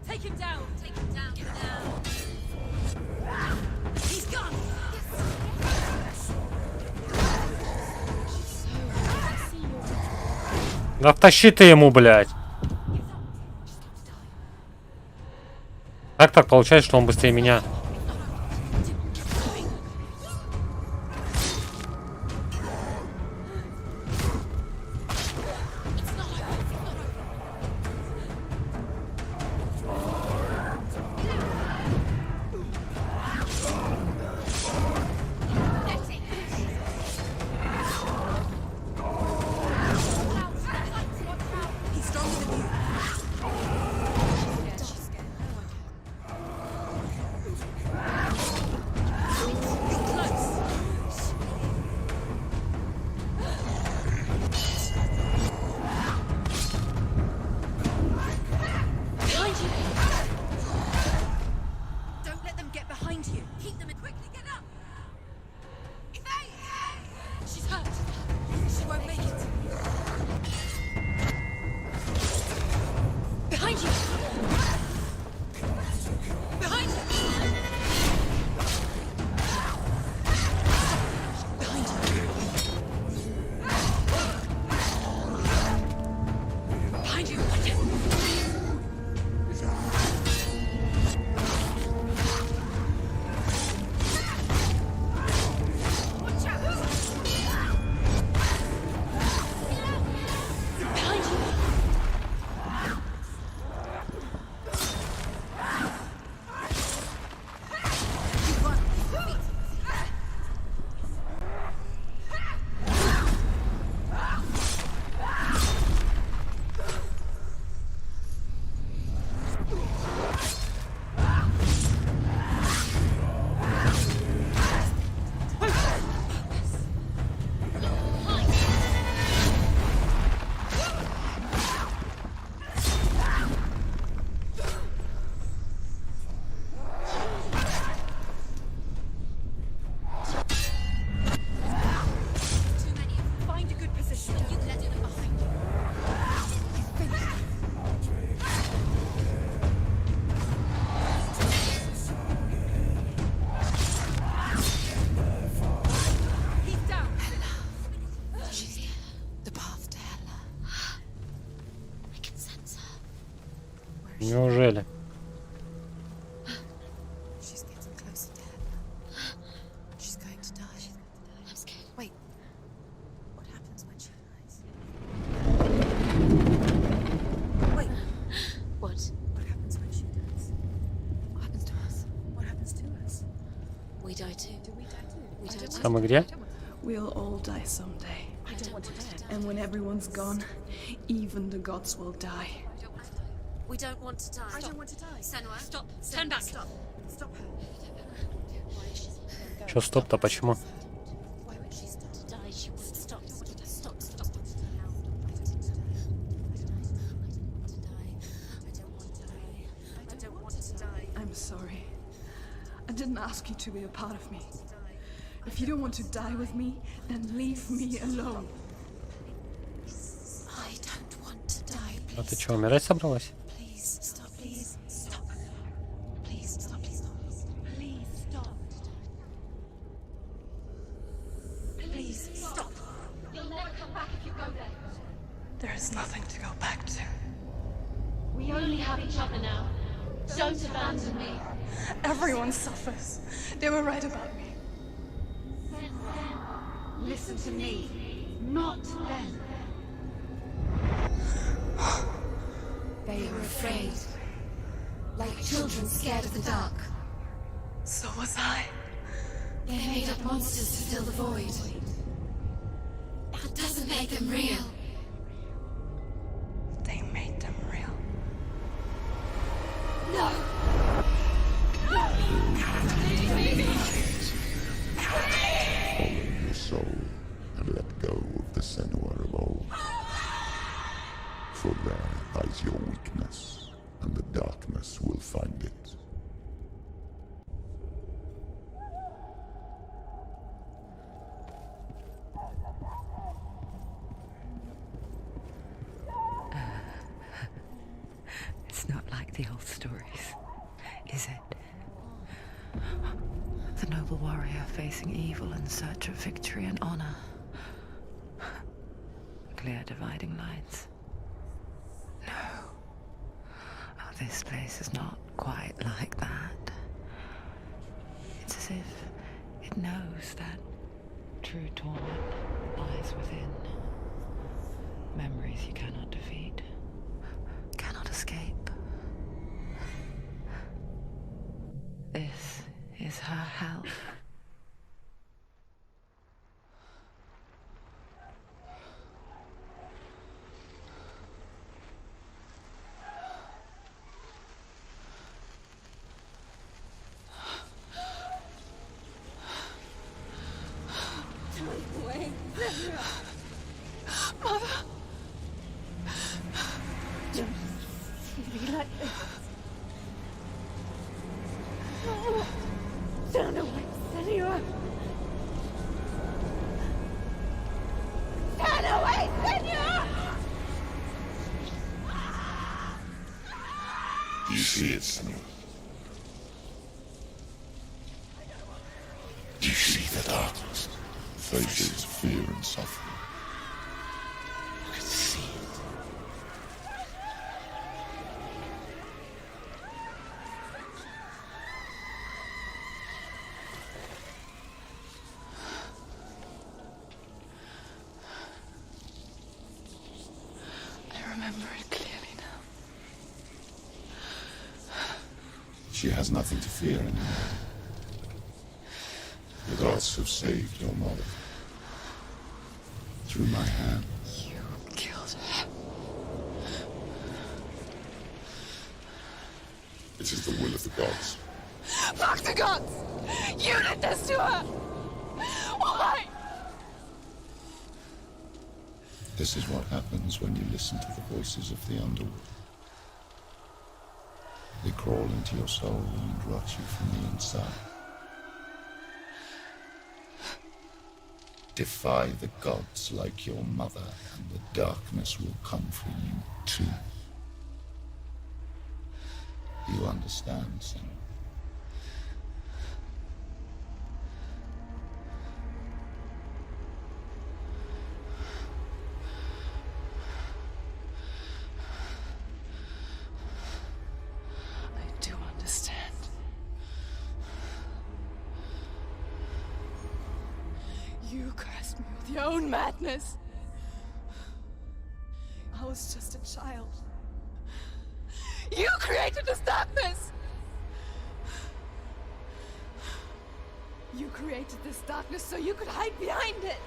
Take him down! Take him down! Get down! He's gone! Да втащи ты ему, блядь. Как так получается, что он быстрее меня? Неужели? She's getting closer to heaven. She's going to die. I'm scared. Wait. What happens when she dies? Wait. What? What happens when she dies? What happens to us? What happens to us? We die too. Do we die too? We die too. Там и где? We'll all die someday. I don't want to die. And when everyone's gone, even the gods will die. We don't want to die. I don't want to die. Senua, stop. Turn back. Stop. Stop her. Чё стоп-то, почему? Why would she stop to die? She would stop. Stop. Stop. I don't want to die. I'm sorry. I didn't ask you to be a part of me. If you don't want to die with me, then leave me alone. I don't want to die. А ты чё, умирать собралась? Please stop. Please stop. Please stop. Please stop. Please stop. Please stop. You'll never come back if you go there. There is nothing to go back to. We only have each other now. Don't abandon me. Everyone suffers. They were right about me. Listen to me, not them. They were afraid, like children scared of the dark. So was I. They made up monsters to fill the void. That doesn't make them real. They made them real. No! Follow your soul and let go of the Senua of old. For there lies your weakness, and the darkness will find it. It's not like the old stories, is it? The noble warrior facing evil in search of victory and honor. Clear dividing lines. No. Oh, this place is not quite like that. It's as if it knows that true torment lies within. Memories you cannot defeat, cannot escape. This is her hell. You see it, Senua? You see the darkness, faces fear and suffering. You can see it. I remember it clearly now. She has nothing to fear anymore. The gods have saved your mother. Through my hand. You killed her. It is the will of the gods. Fuck the gods! You did this to her! Why? This is what happens when you listen to the voices of the underworld. They crawl into your soul and rot you from the inside. Defy the gods like your mother, and the darkness will come for you too. You understand, Senua? You cursed me with your own madness. I was just a child. You created this darkness! You created this darkness so you could hide behind it!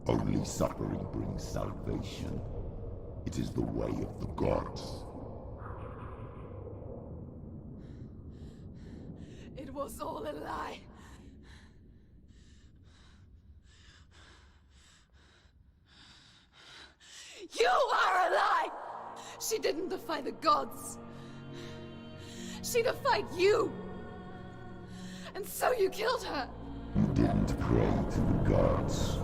Only suffering brings salvation. It is the way of the gods. It was all a lie. You are a lie! She didn't defy the gods. She defied you. And so you killed her. You didn't pray to the gods.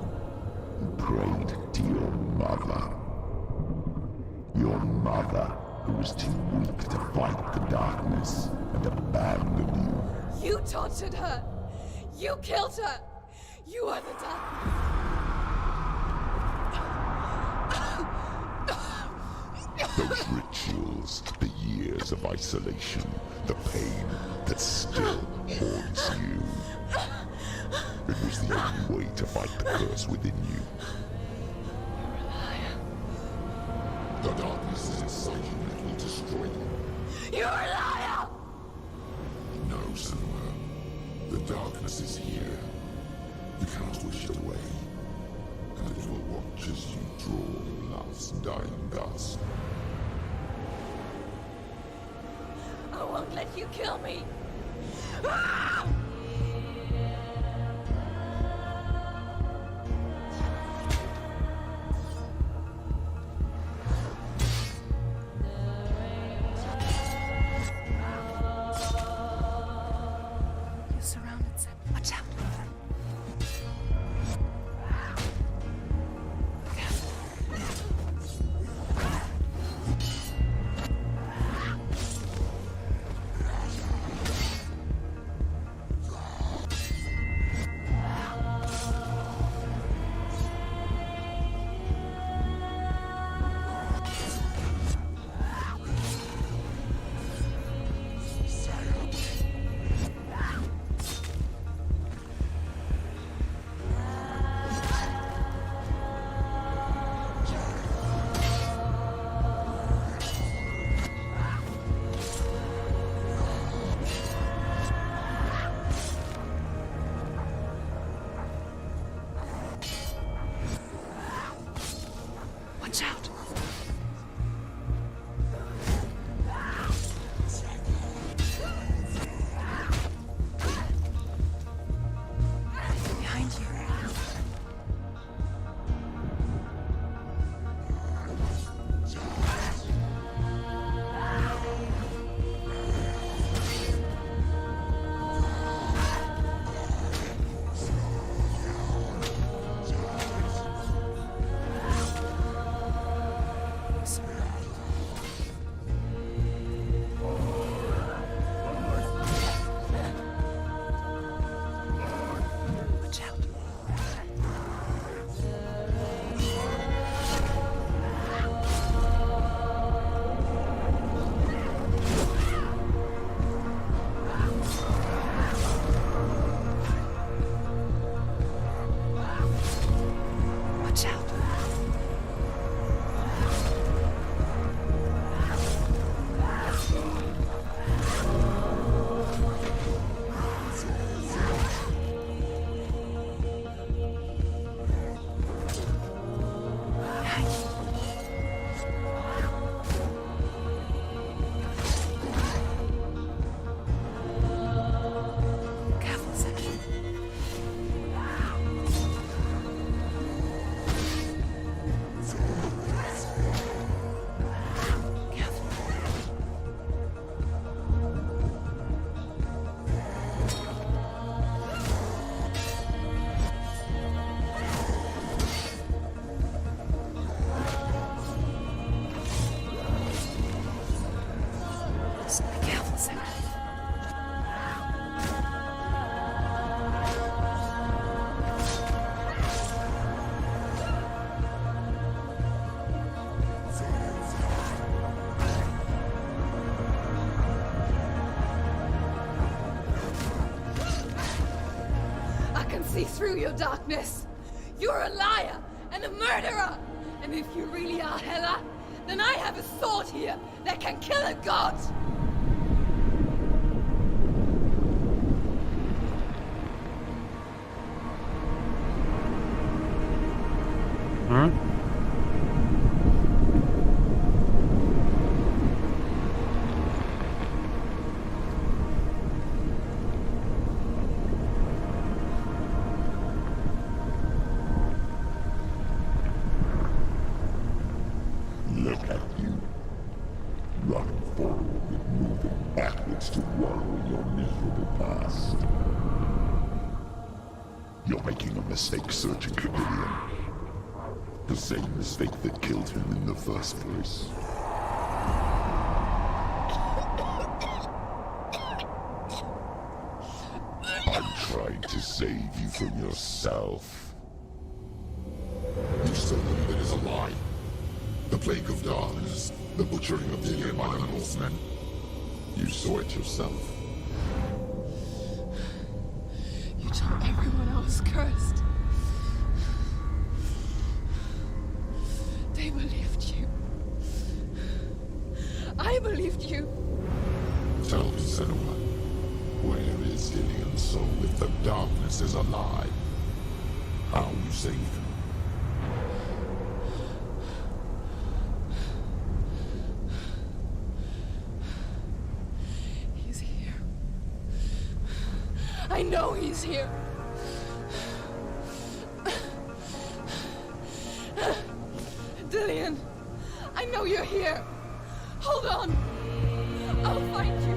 You prayed to your mother. Your mother, who was too weak to fight the darkness and abandoned you. You tortured her. You killed her. You are the darkness. Those rituals, the years of isolation, the pain that still haunts you. It was the only way to fight the curse within you. You're a liar. The darkness is inside you and it will destroy you. You're a liar! No, Senua. The darkness is here. You cannot wish it away. And it will watch as you draw the last dying gasp. I won't let you kill me. You're surrounded, Sam. Watch out. see through your darkness. You're a liar and a murderer. And if you really are Hela, then I have a sword here that can kill a god. Look at you. Running forward and moving backwards to wallow in your miserable past. You're making a mistake searching for Gideon. The same mistake that killed him in the first place. I'm trying to save you from yourself. You still believe it is a lie? The plague of darkness, the butchering of Gideon by the Northmen. You saw it yourself. You told everyone I was cursed. They believed you. I believed you. Tell me, Senua, where is Gideon's soul if the darkness is a lie? How you saved him? He's here. I know he's here. Dillian, I know you're here. Hold on. I'll find you.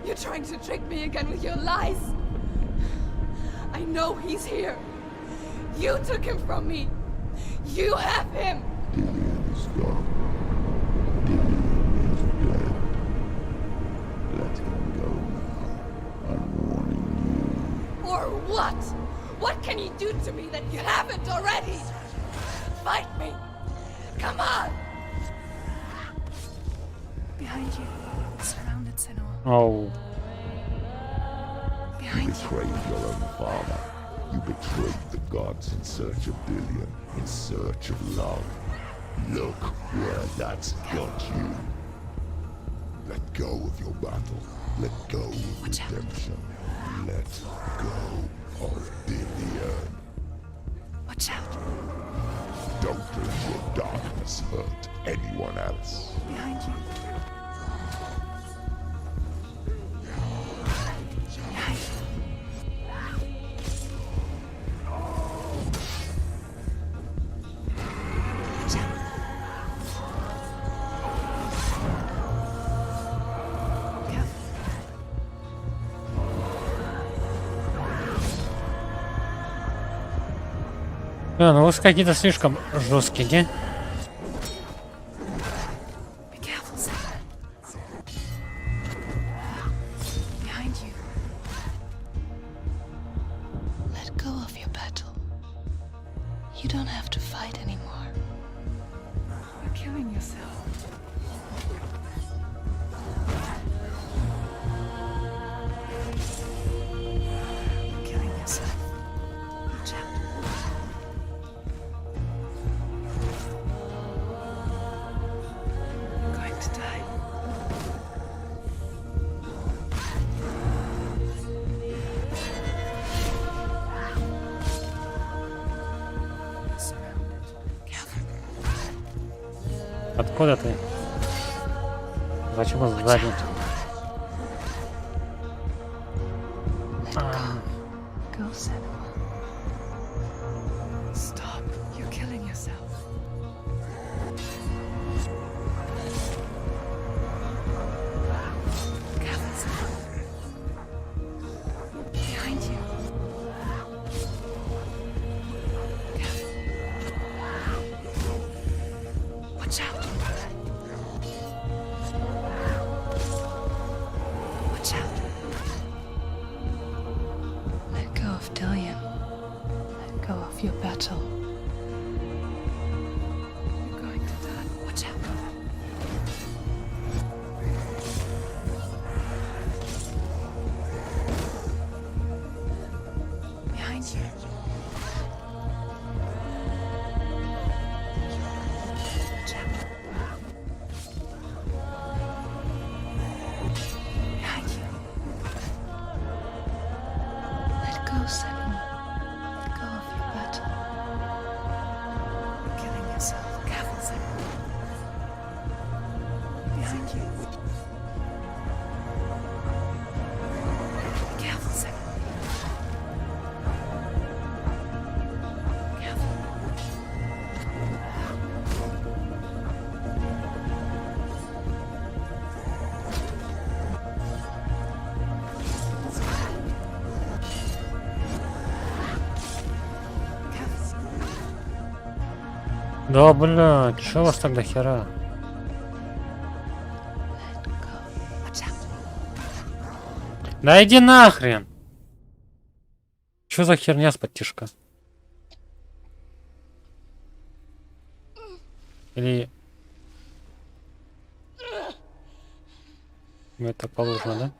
You're trying to trick me again with your lies. I know he's here. You took him from me. You have him. Dillian is gone. Dillian is dead. Let him go now. I'm warning you. What? What can you do to me that you haven't already? Fight me! Come on! Behind you. Surrounded, Senua. Оу. You Behind you. betrayed your own father. You betrayed the gods in search of billion, in search of love. Look where that's got you. Let go of your battle. Let go of redemption. Let go of billion. Watch out. Don't let your darkness hurt anyone else. Behind you. Behind you. Watch out. Careful. Ну вы какие-то слишком жесткие, не? Be careful, Senua. Behind you. Let go of your battle. You don't have to fight anymore. You're killing yourself. You're killing yourself. Watch out. You're going to die. You're surrounded. Careful. Откуда ты? Почему сзади? Go, Senua. Stop. You're killing yourself. Careful, Senua. Behind you. Careful. Watch out. Watch out. Let go of Dillian. Let go of your battle. You're going to die. Watch out. Behind you. Watch out. Behind you. Let go, Senua. Let go of your battle. You're killing yourself. Careful, Senua. Behind you. Careful, Senua. Careful. Careful. Да, бля, чё у вас так до хера? Let go. Watch out. Да иди нахрен! Чё за херня с подтяжка? Или... Ну это так положено, да?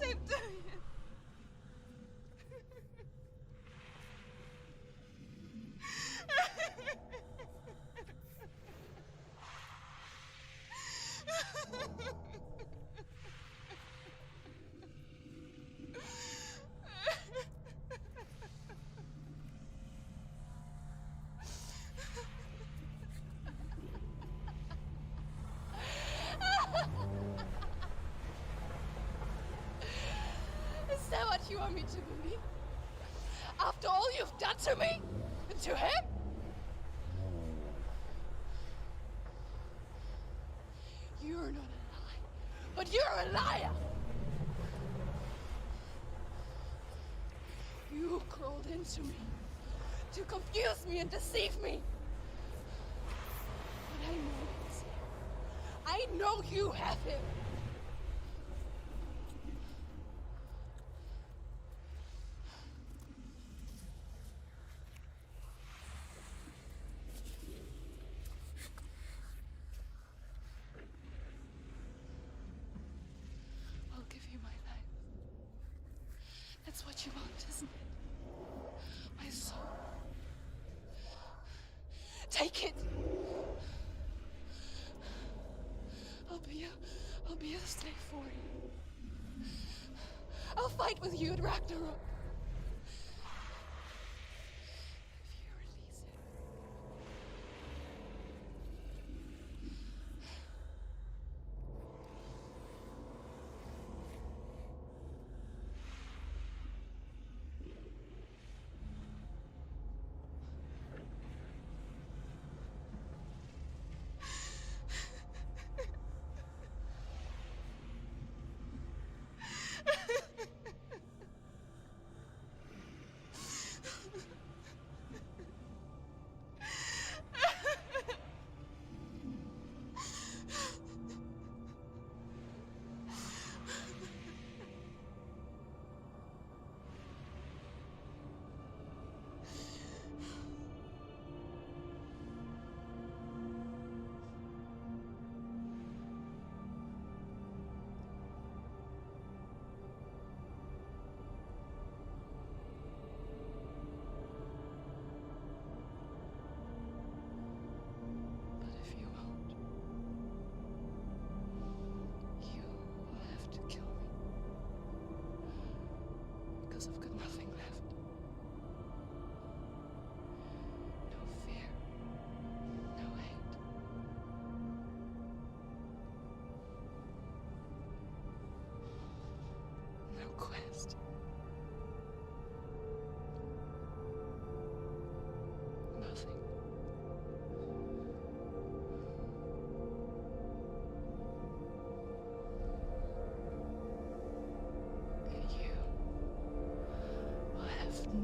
keep doing it. Is that what you want me to believe? After all you've done to me? And to him? You're not a lie, but you're a liar! You crawled into me to confuse me and deceive me. But I know it's him. I know you have him. I'll give you my life. That's what you want, isn't it? My soul. Take it. I'll be a slave for you. I'll fight with you at Ragnarok. If you release it.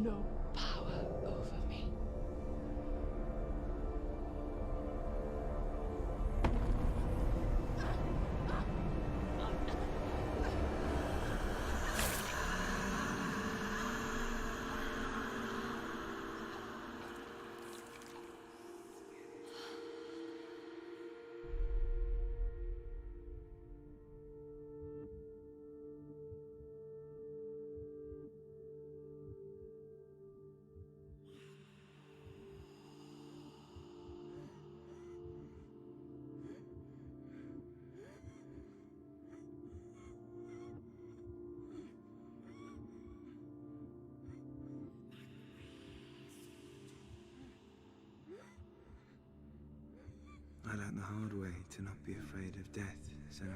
No power over me. I learned the hard way to not be afraid of death, Sarah.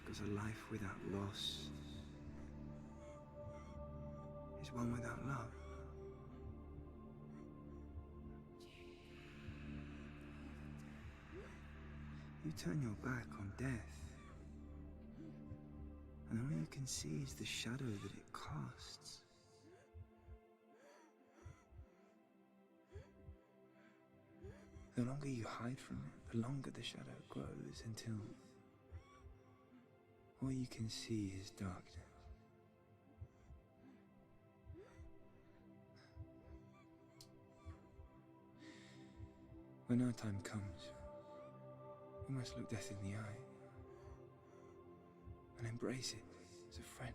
Because a life without loss is one without love. You turn your back on death, and all you can see is the shadow that it casts. The longer you hide from it, the longer the shadow grows until all you can see is darkness. When our time comes, We must look death in the eye and embrace it as a friend.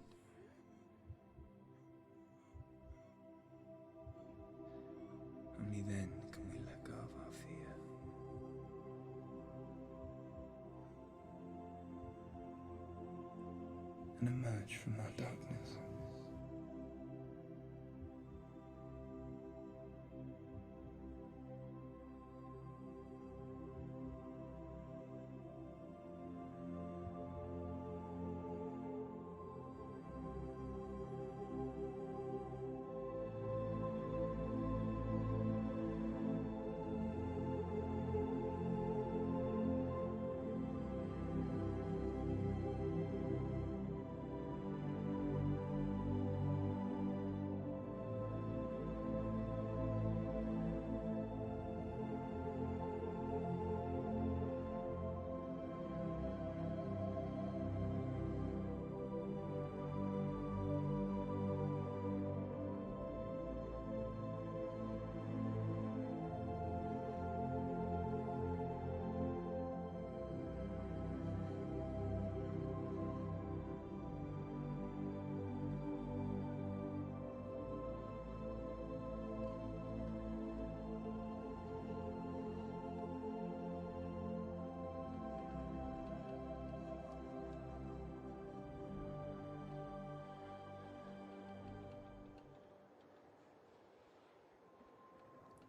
Only then can we let go of our fear. And emerge from our darkness.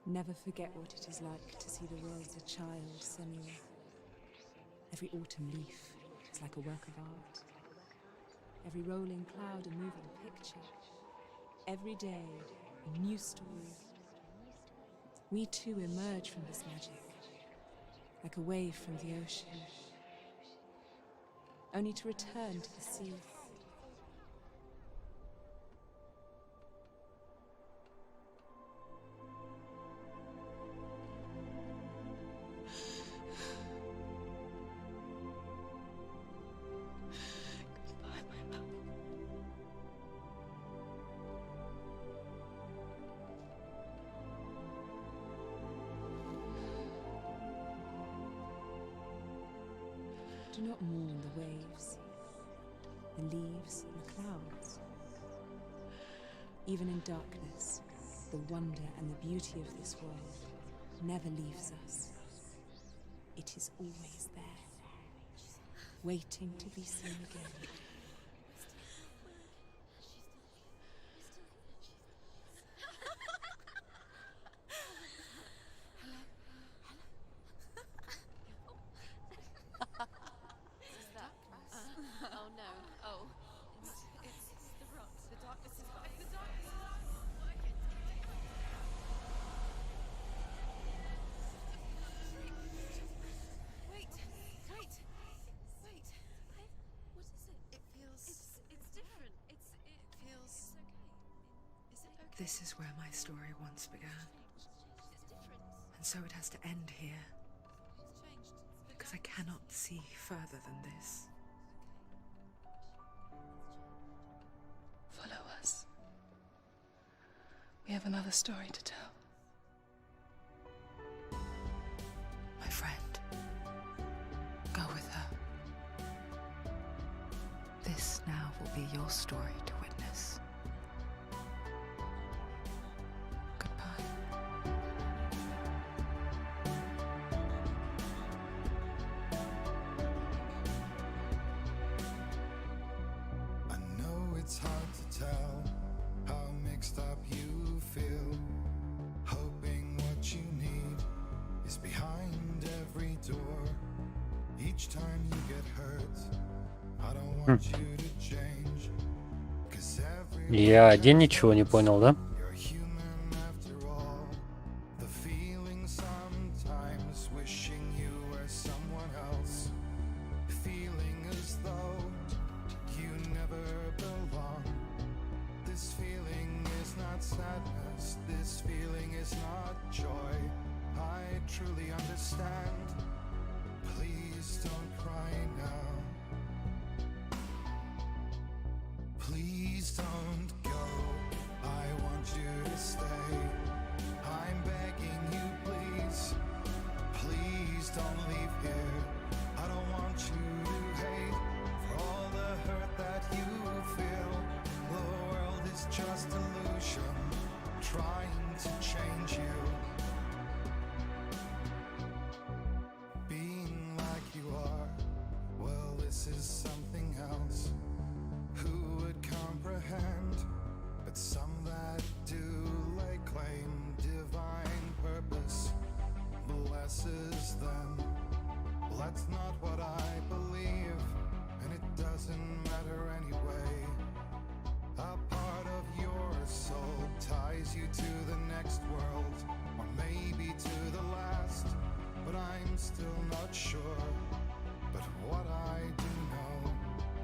Never forget what it is like to see the world as a child, Senua. Every autumn leaf is like a work of art. Every rolling cloud a moving picture. Every day a new story. We too emerge from this magic, like a wave from the ocean, only to return to the sea. Do not mourn the waves, the leaves, and the clouds. Even in darkness, the wonder and the beauty of this world never leaves us. It is always there, waiting to be seen again. This is where my story once began. And so it has to end here. Because I cannot see further than this. Follow us. We have another story to tell. My friend, go with her. This now will be your story to witness. It's hard to tell how mixed up you feel. Hoping what you need is behind every door. Each time you get hurt, I don't want you to change. 'Cause every Я один ничего не понял, да? you're human after all. The feeling sometimes wishing you were someone else. Feeling as though you never belong. This feeling is not sadness, this feeling is not joy. I truly understand. Please don't cry now. Please don't go. I want this is something else. Who would comprehend? But some that do lay claim divine purpose blesses them. Well, that's not what I believe, and it doesn't matter anyway. A part of your soul ties you to the next world, or maybe to the last, but I'm still not sure. But what I do know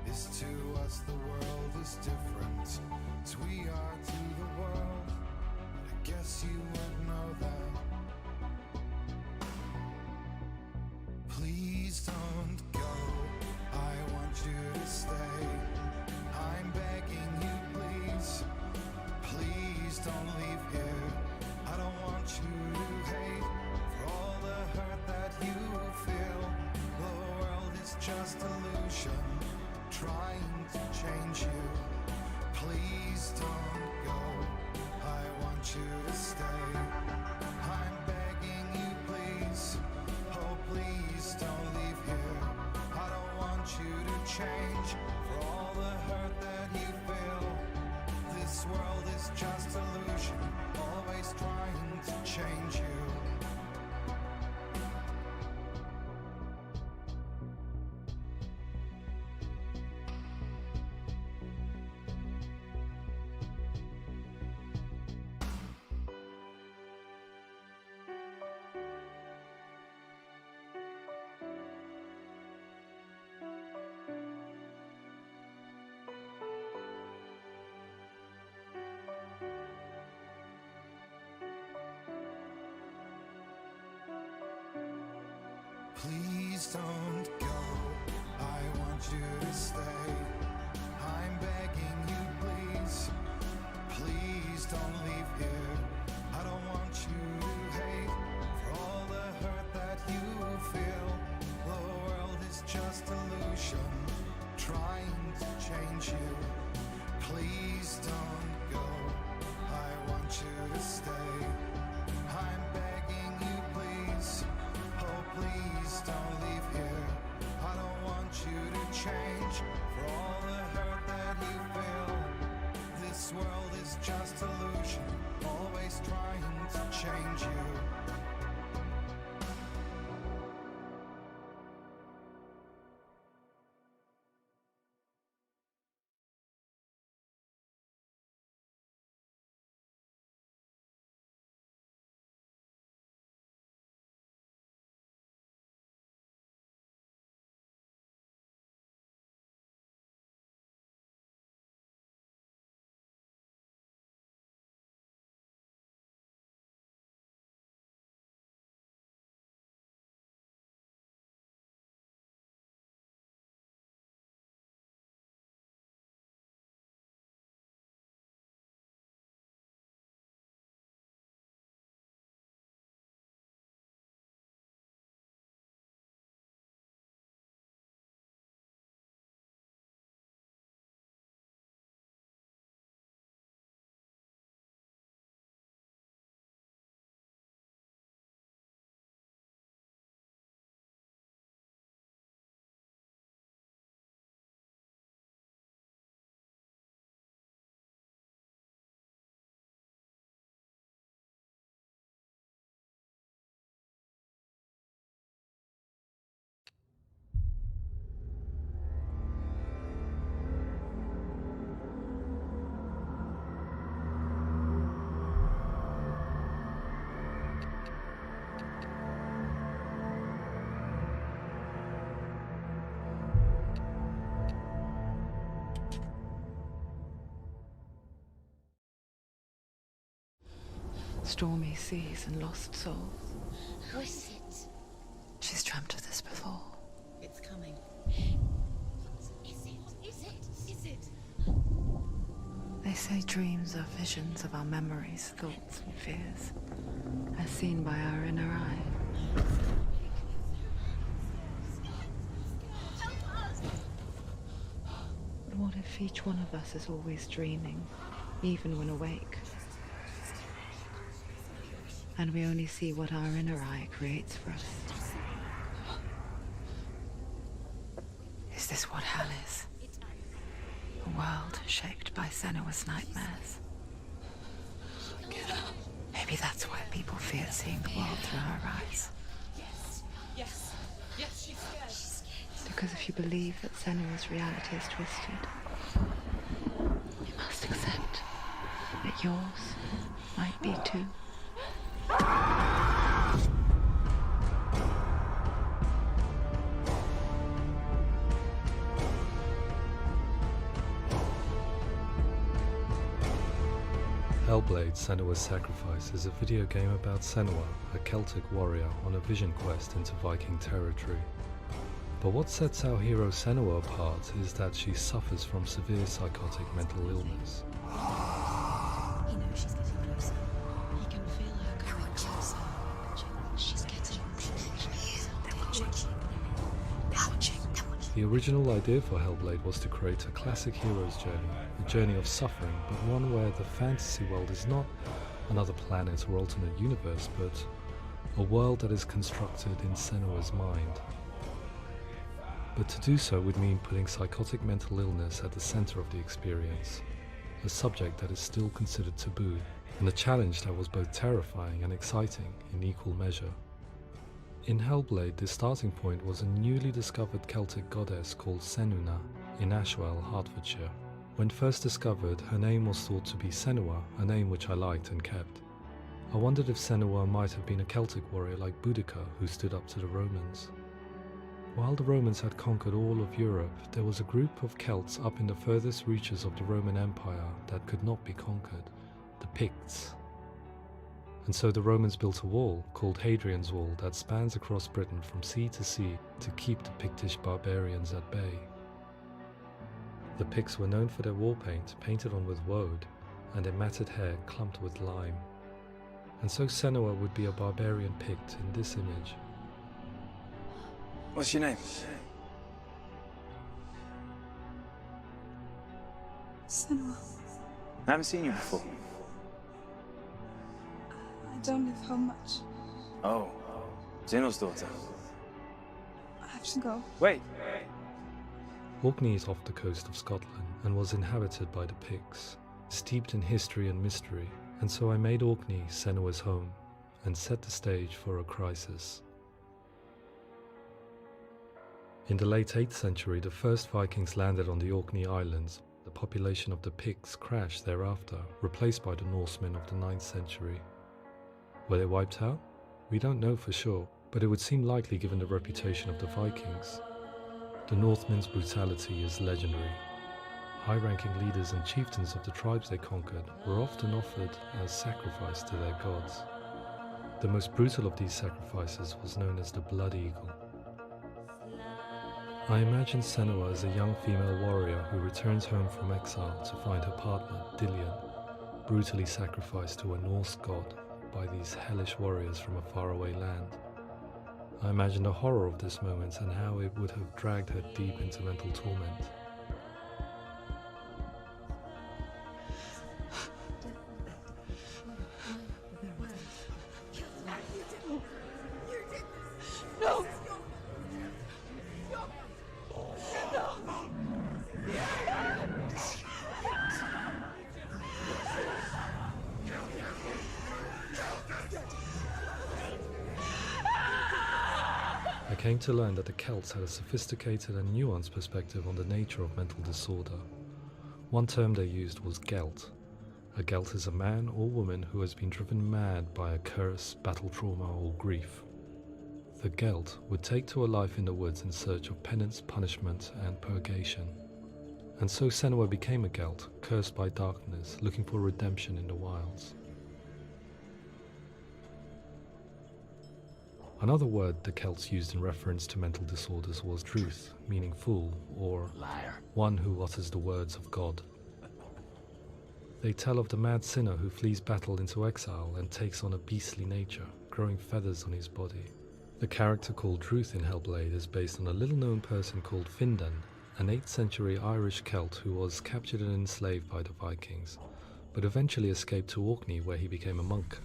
is to us the world is different, as we are to the world. I guess you would know that. Please don't go, I want you to stay. I'm begging you, please. Please don't leave here. I don't want you to hate for all the hurt that you feel. The world is just illusion, trying to change you. Please don't go, I want you to stay. I'm begging you, please. Oh, please don't leave here. I don't want you to change for all the hurt that you feel. This world is just illusion, always trying to change you. Please don't go, I want you to stay. I'm begging you, please. Please don't leave here. I don't want you to hate for all the hurt that you feel. The world is just illusion, trying to change you. Please don't go, I want you to stay. I'm begging you, please. Oh, please don't leave here. I don't want you to change for all the hurt that you feel. This world is just illusion, always trying to change you. Stormy seas and lost souls. Who is it? She's dreamt of this before. It's coming. Is it? Is it? Is it? They say dreams are visions of our memories, thoughts and fears, as seen by our inner eye. But what if each one of us is always dreaming, even when awake? And we only see what our inner eye creates for us. Is Is this what hell is? A world shaped by Senua's nightmares. Maybe that's why people fear seeing the world through her eyes. Yes, she's scared. Because if you believe that Senua's reality is twisted, you must accept that yours might be too. Hellblade: Senua's Sacrifice is a video game about Senua, a Celtic warrior on a vision quest into Viking territory. But what sets our hero Senua apart is that she suffers from severe psychotic mental illness. He knows she's getting closer. He can feel her coming closer. She's getting closer. The original idea for Hellblade was to create a classic hero's journey, a journey of suffering, but one where the fantasy world is not another planet or alternate universe, but a world that is constructed in Senua's mind. But to do so would mean putting psychotic mental illness at the center of the experience, a subject that is still considered taboo, and a challenge that was both terrifying and exciting in equal measure. In Hellblade, the starting point was a newly discovered Celtic goddess called Senuna in Ashwell, Hertfordshire. When first discovered, her name was thought to be Senua, a name which I liked and kept. I wondered if Senua might have been a Celtic warrior like Boudica who stood up to the Romans. While the Romans had conquered all of Europe, there was a group of Celts up in the furthest reaches of the Roman Empire that could not be conquered, the Picts. And so the Romans built a wall, called Hadrian's Wall, that spans across Britain from sea to sea to keep the Pictish barbarians at bay. The Picts were known for their war paint, painted on with woad, and their matted hair clumped with lime. And so Senua would be a barbarian Pict in this image. What's your name? Senua, I haven't seen you before. I don't live home much. Oh, Zeno's daughter. I have to go. Wait. Orkney is off the coast of Scotland and was inhabited by the Picts, steeped in history and mystery, and so I made Orkney Senua's home and set the stage for a crisis. In the late 8th century, the first Vikings landed on the Orkney Islands. The population of the Picts crashed thereafter, replaced by the Norsemen of the 9th century. Were they wiped out? We don't know for sure, but it would seem likely given the reputation of the Vikings. The Northmen's brutality is legendary. High-ranking leaders and chieftains of the tribes they conquered were often offered as sacrifice to their gods. The most brutal of these sacrifices was known as the Blood Eagle. I imagine Senua as a young female warrior who returns home from exile to find her partner, Dillion, brutally sacrificed to a Norse god by these hellish warriors from a faraway land. I imagine the horror of this moment and how it would have dragged her deep into mental torment. No! I came to learn that the Celts had a sophisticated and nuanced perspective on the nature of mental disorder. One term they used was gelt. A gelt is a man or woman who has been driven mad by a curse, battle trauma, or grief. The gelt would take to a life in the woods in search of penance, punishment, and purgation. And so Senua became a gelt, cursed by darkness, looking for redemption in the wilds. Another word the Celts used in reference to mental disorders was druth, meaning fool, or liar, one who utters the words of God. They tell of the mad sinner who flees battle into exile and takes on a beastly nature, growing feathers on his body. The character called Druth in Hellblade is based on a little-known person called Findan, an 8th century Irish Celt who was captured and enslaved by the Vikings, but eventually escaped to Orkney where he became a monk.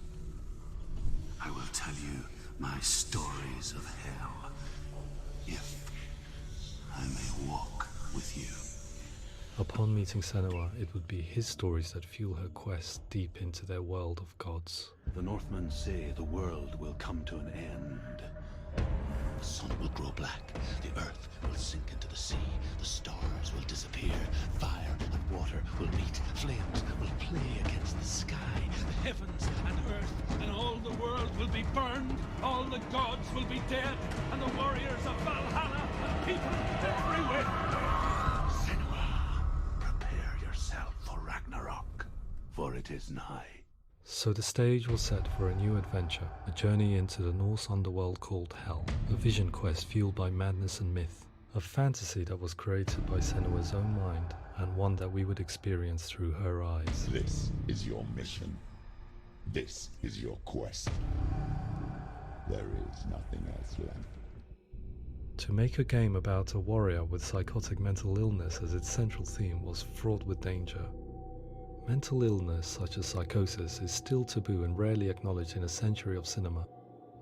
I will tell you my stories of hell, if I may walk upon meeting Senua, it would be his stories that fuel her quest deep into their world of gods. The Northmen say the world will come to an end. The sun will grow black, the earth will sink into the sea, the stars will disappear, fire and water will meet, flames will play against the sky. The heavens and earth and all the world will be burned, all the gods will be dead, and the warriors of Valhalla and people everywhere. Senua, prepare yourself for Ragnarok, for it is nigh. So the stage was set for a new adventure, a journey into the Norse underworld called Hell, a vision quest fueled by madness and myth, a fantasy that was created by Senua's own mind, and one that we would experience through her eyes. This is your mission. This is your quest. There is nothing else left. To make a game about a warrior with psychotic mental illness as its central theme was fraught with danger. Mental illness such as psychosis is still taboo and rarely acknowledged in a century of cinema,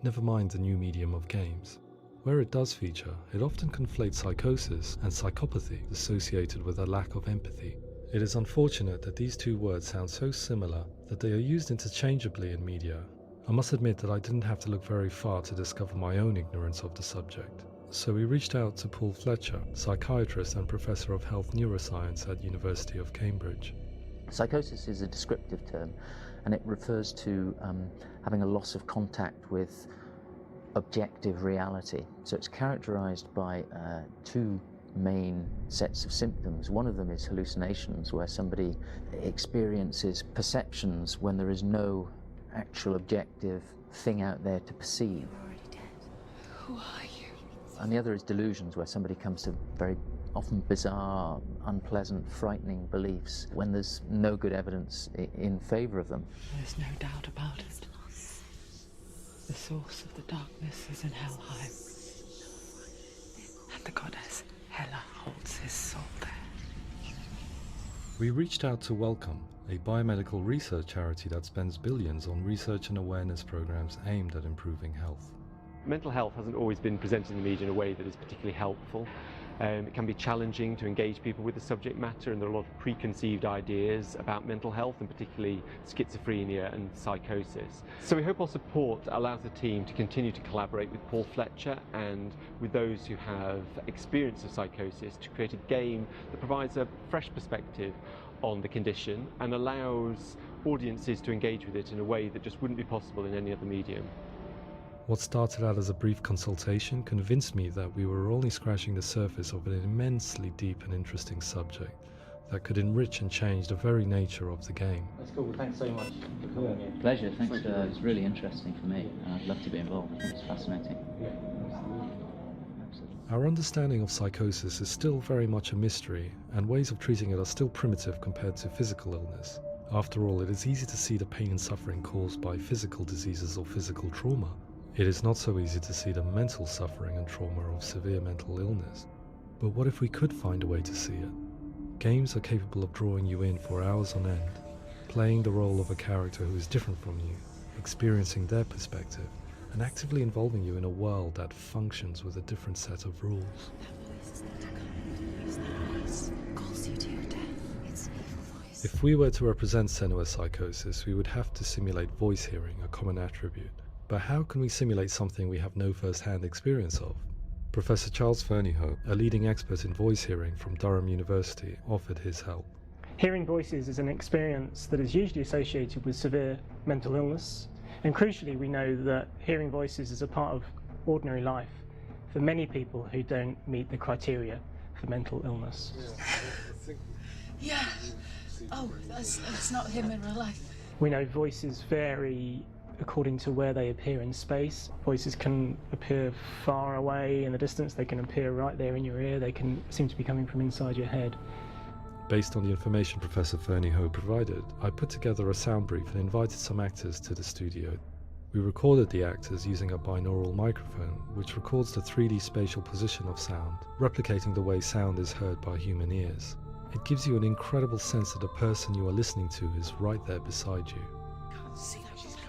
never mind the new medium of games. Where it does feature, it often conflates psychosis and psychopathy associated with a lack of empathy. It is unfortunate that these two words sound so similar that they are used interchangeably in media. I must admit that I didn't have to look very far to discover my own ignorance of the subject. So we reached out to Paul Fletcher, psychiatrist and professor of health neuroscience at University of Cambridge. Psychosis is a descriptive term, and it refers to having a loss of contact with objective reality. So it's characterized by two main sets of symptoms. One of them is hallucinations, where somebody experiences perceptions when there is no actual objective thing out there to perceive. You're already dead. Who are you? And the other is delusions, where somebody comes to very often bizarre, unpleasant, frightening beliefs when there's no good evidence in favor of them. There's no doubt about it. The source of the darkness is in Helheim, and the goddess Hela holds his soul there. We reached out to Welcome, a biomedical research charity that spends billions on research and awareness programs aimed at improving health. Mental health hasn't always been presented in the media in a way that is particularly helpful. It can be challenging to engage people with the subject matter, and there are a lot of preconceived ideas about mental health, and particularly schizophrenia and psychosis. So we hope our support allows the team to continue to collaborate with Paul Fletcher and with those who have experience of psychosis to create a game that provides a fresh perspective on the condition and allows audiences to engage with it in a way that just wouldn't be possible in any other medium. What started out as a brief consultation convinced me that we were only scratching the surface of an immensely deep and interesting subject that could enrich and change the very nature of the game. That's cool. Thanks so much for coming here. Pleasure. Thanks. It's really interesting for me, and I'd love to be involved. I think it's fascinating. Our understanding of psychosis is still very much a mystery, and ways of treating it are still primitive compared to physical illness. After all, it is easy to see the pain and suffering caused by physical diseases or physical trauma. It is not so easy to see the mental suffering and trauma of severe mental illness. But what if we could find a way to see it? Games are capable of drawing you in for hours on end, playing the role of a character who is different from you, experiencing their perspective, and actively involving you in a world that functions with a different set of rules. If we were to represent Senua's psychosis, we would have to simulate voice hearing, a common attribute. But how can we simulate something we have no first-hand experience of? Professor Charles Fernyhough, a leading expert in voice hearing from Durham University, offered his help. Hearing voices is an experience that is usually associated with severe mental illness, and crucially we know that hearing voices is a part of ordinary life for many people who don't meet the criteria for mental illness. Yeah. Oh, that's not him in real life. We know voices vary according to where they appear in space. Voices can appear far away in the distance, they can appear right there in your ear, they can seem to be coming from inside your head. Based on the information Professor Fernyhough provided, I put together a sound brief and invited some actors to the studio. We recorded the actors using a binaural microphone, which records the 3D spatial position of sound, replicating the way sound is heard by human ears. It gives you an incredible sense that the person you are listening to is right there beside you. Can't see how she's going.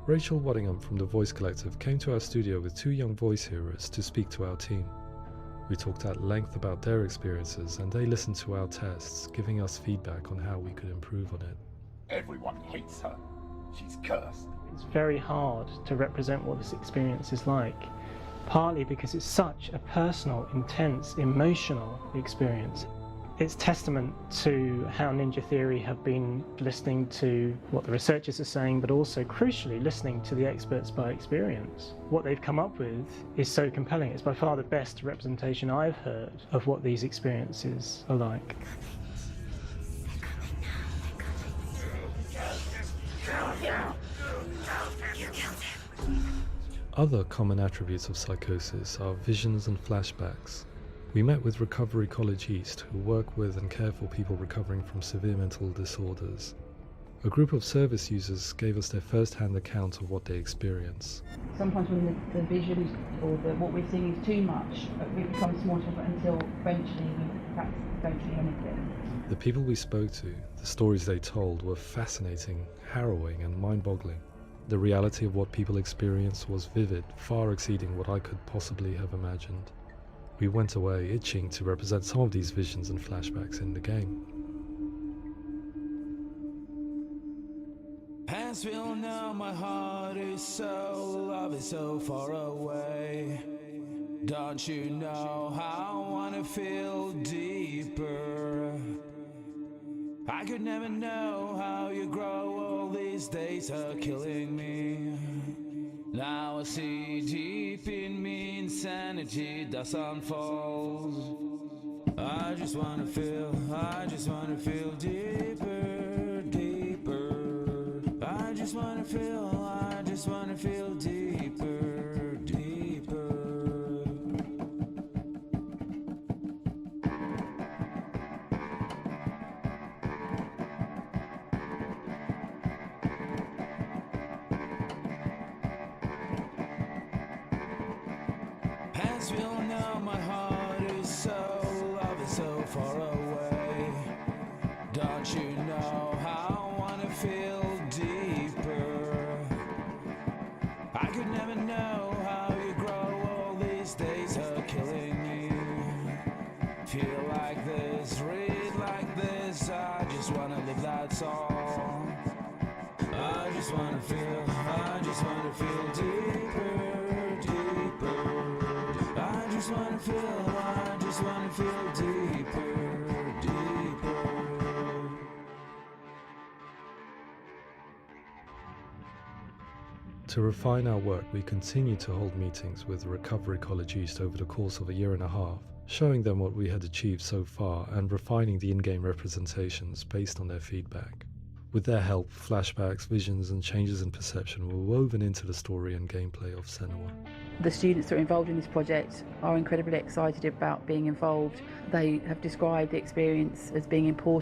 Rachel Waddingham from the Voice Collective came to our studio with 2 young voice hearers to speak to our team. We talked at length about their experiences and they listened to our tests, giving us feedback on how we could improve on it. Everyone hates her. She's cursed. It's very hard to represent what this experience is like, partly because it's such a personal, intense, emotional experience. It's testament to how Ninja Theory have been listening to what the researchers are saying, but also, crucially, listening to the experts by experience. What they've come up with is so compelling. It's by far the best representation I've heard of what these experiences are like. Other common attributes of psychosis are visions and flashbacks. We met with Recovery College East, who work with and care for people recovering from severe mental disorders. A group of service users gave us their first-hand account of what they experience. Sometimes when the visions or what we're seeing is too much, it becomes more difficult until eventually we perhaps don't see anything. The people we spoke to, the stories they told, were fascinating, harrowing and mind-boggling. The reality of what people experienced was vivid, far exceeding what I could possibly have imagined. We went away itching to represent some of these visions and flashbacks in the game. As we all know, my heart is so, love is so far away. Don't you know how I wanna feel deeper? I could never know how you grow, all these days are killing me. Now I see deep in me insanity does unfold. I just wanna feel deeper, deeper. I just wanna feel deeper, deeper. As we all know, my heart is so, love is so far away. Don't you know how I wanna feel deeper? I could never know how you grow, all these days are killing me. Feel like this, read like this, I just wanna live, that's all. I just wanna feel deeper, deeper. I just wanna feel deeper, deeper. To refine our work, we continue to hold meetings with Recovery College East over the course of a year and a half, showing them what we had achieved so far and refining the in-game representations based on their feedback. With their help, flashbacks, visions and changes in perception were woven into the story and gameplay of Senua. The students that are involved in this project are incredibly excited about being involved. They have described the experience as being important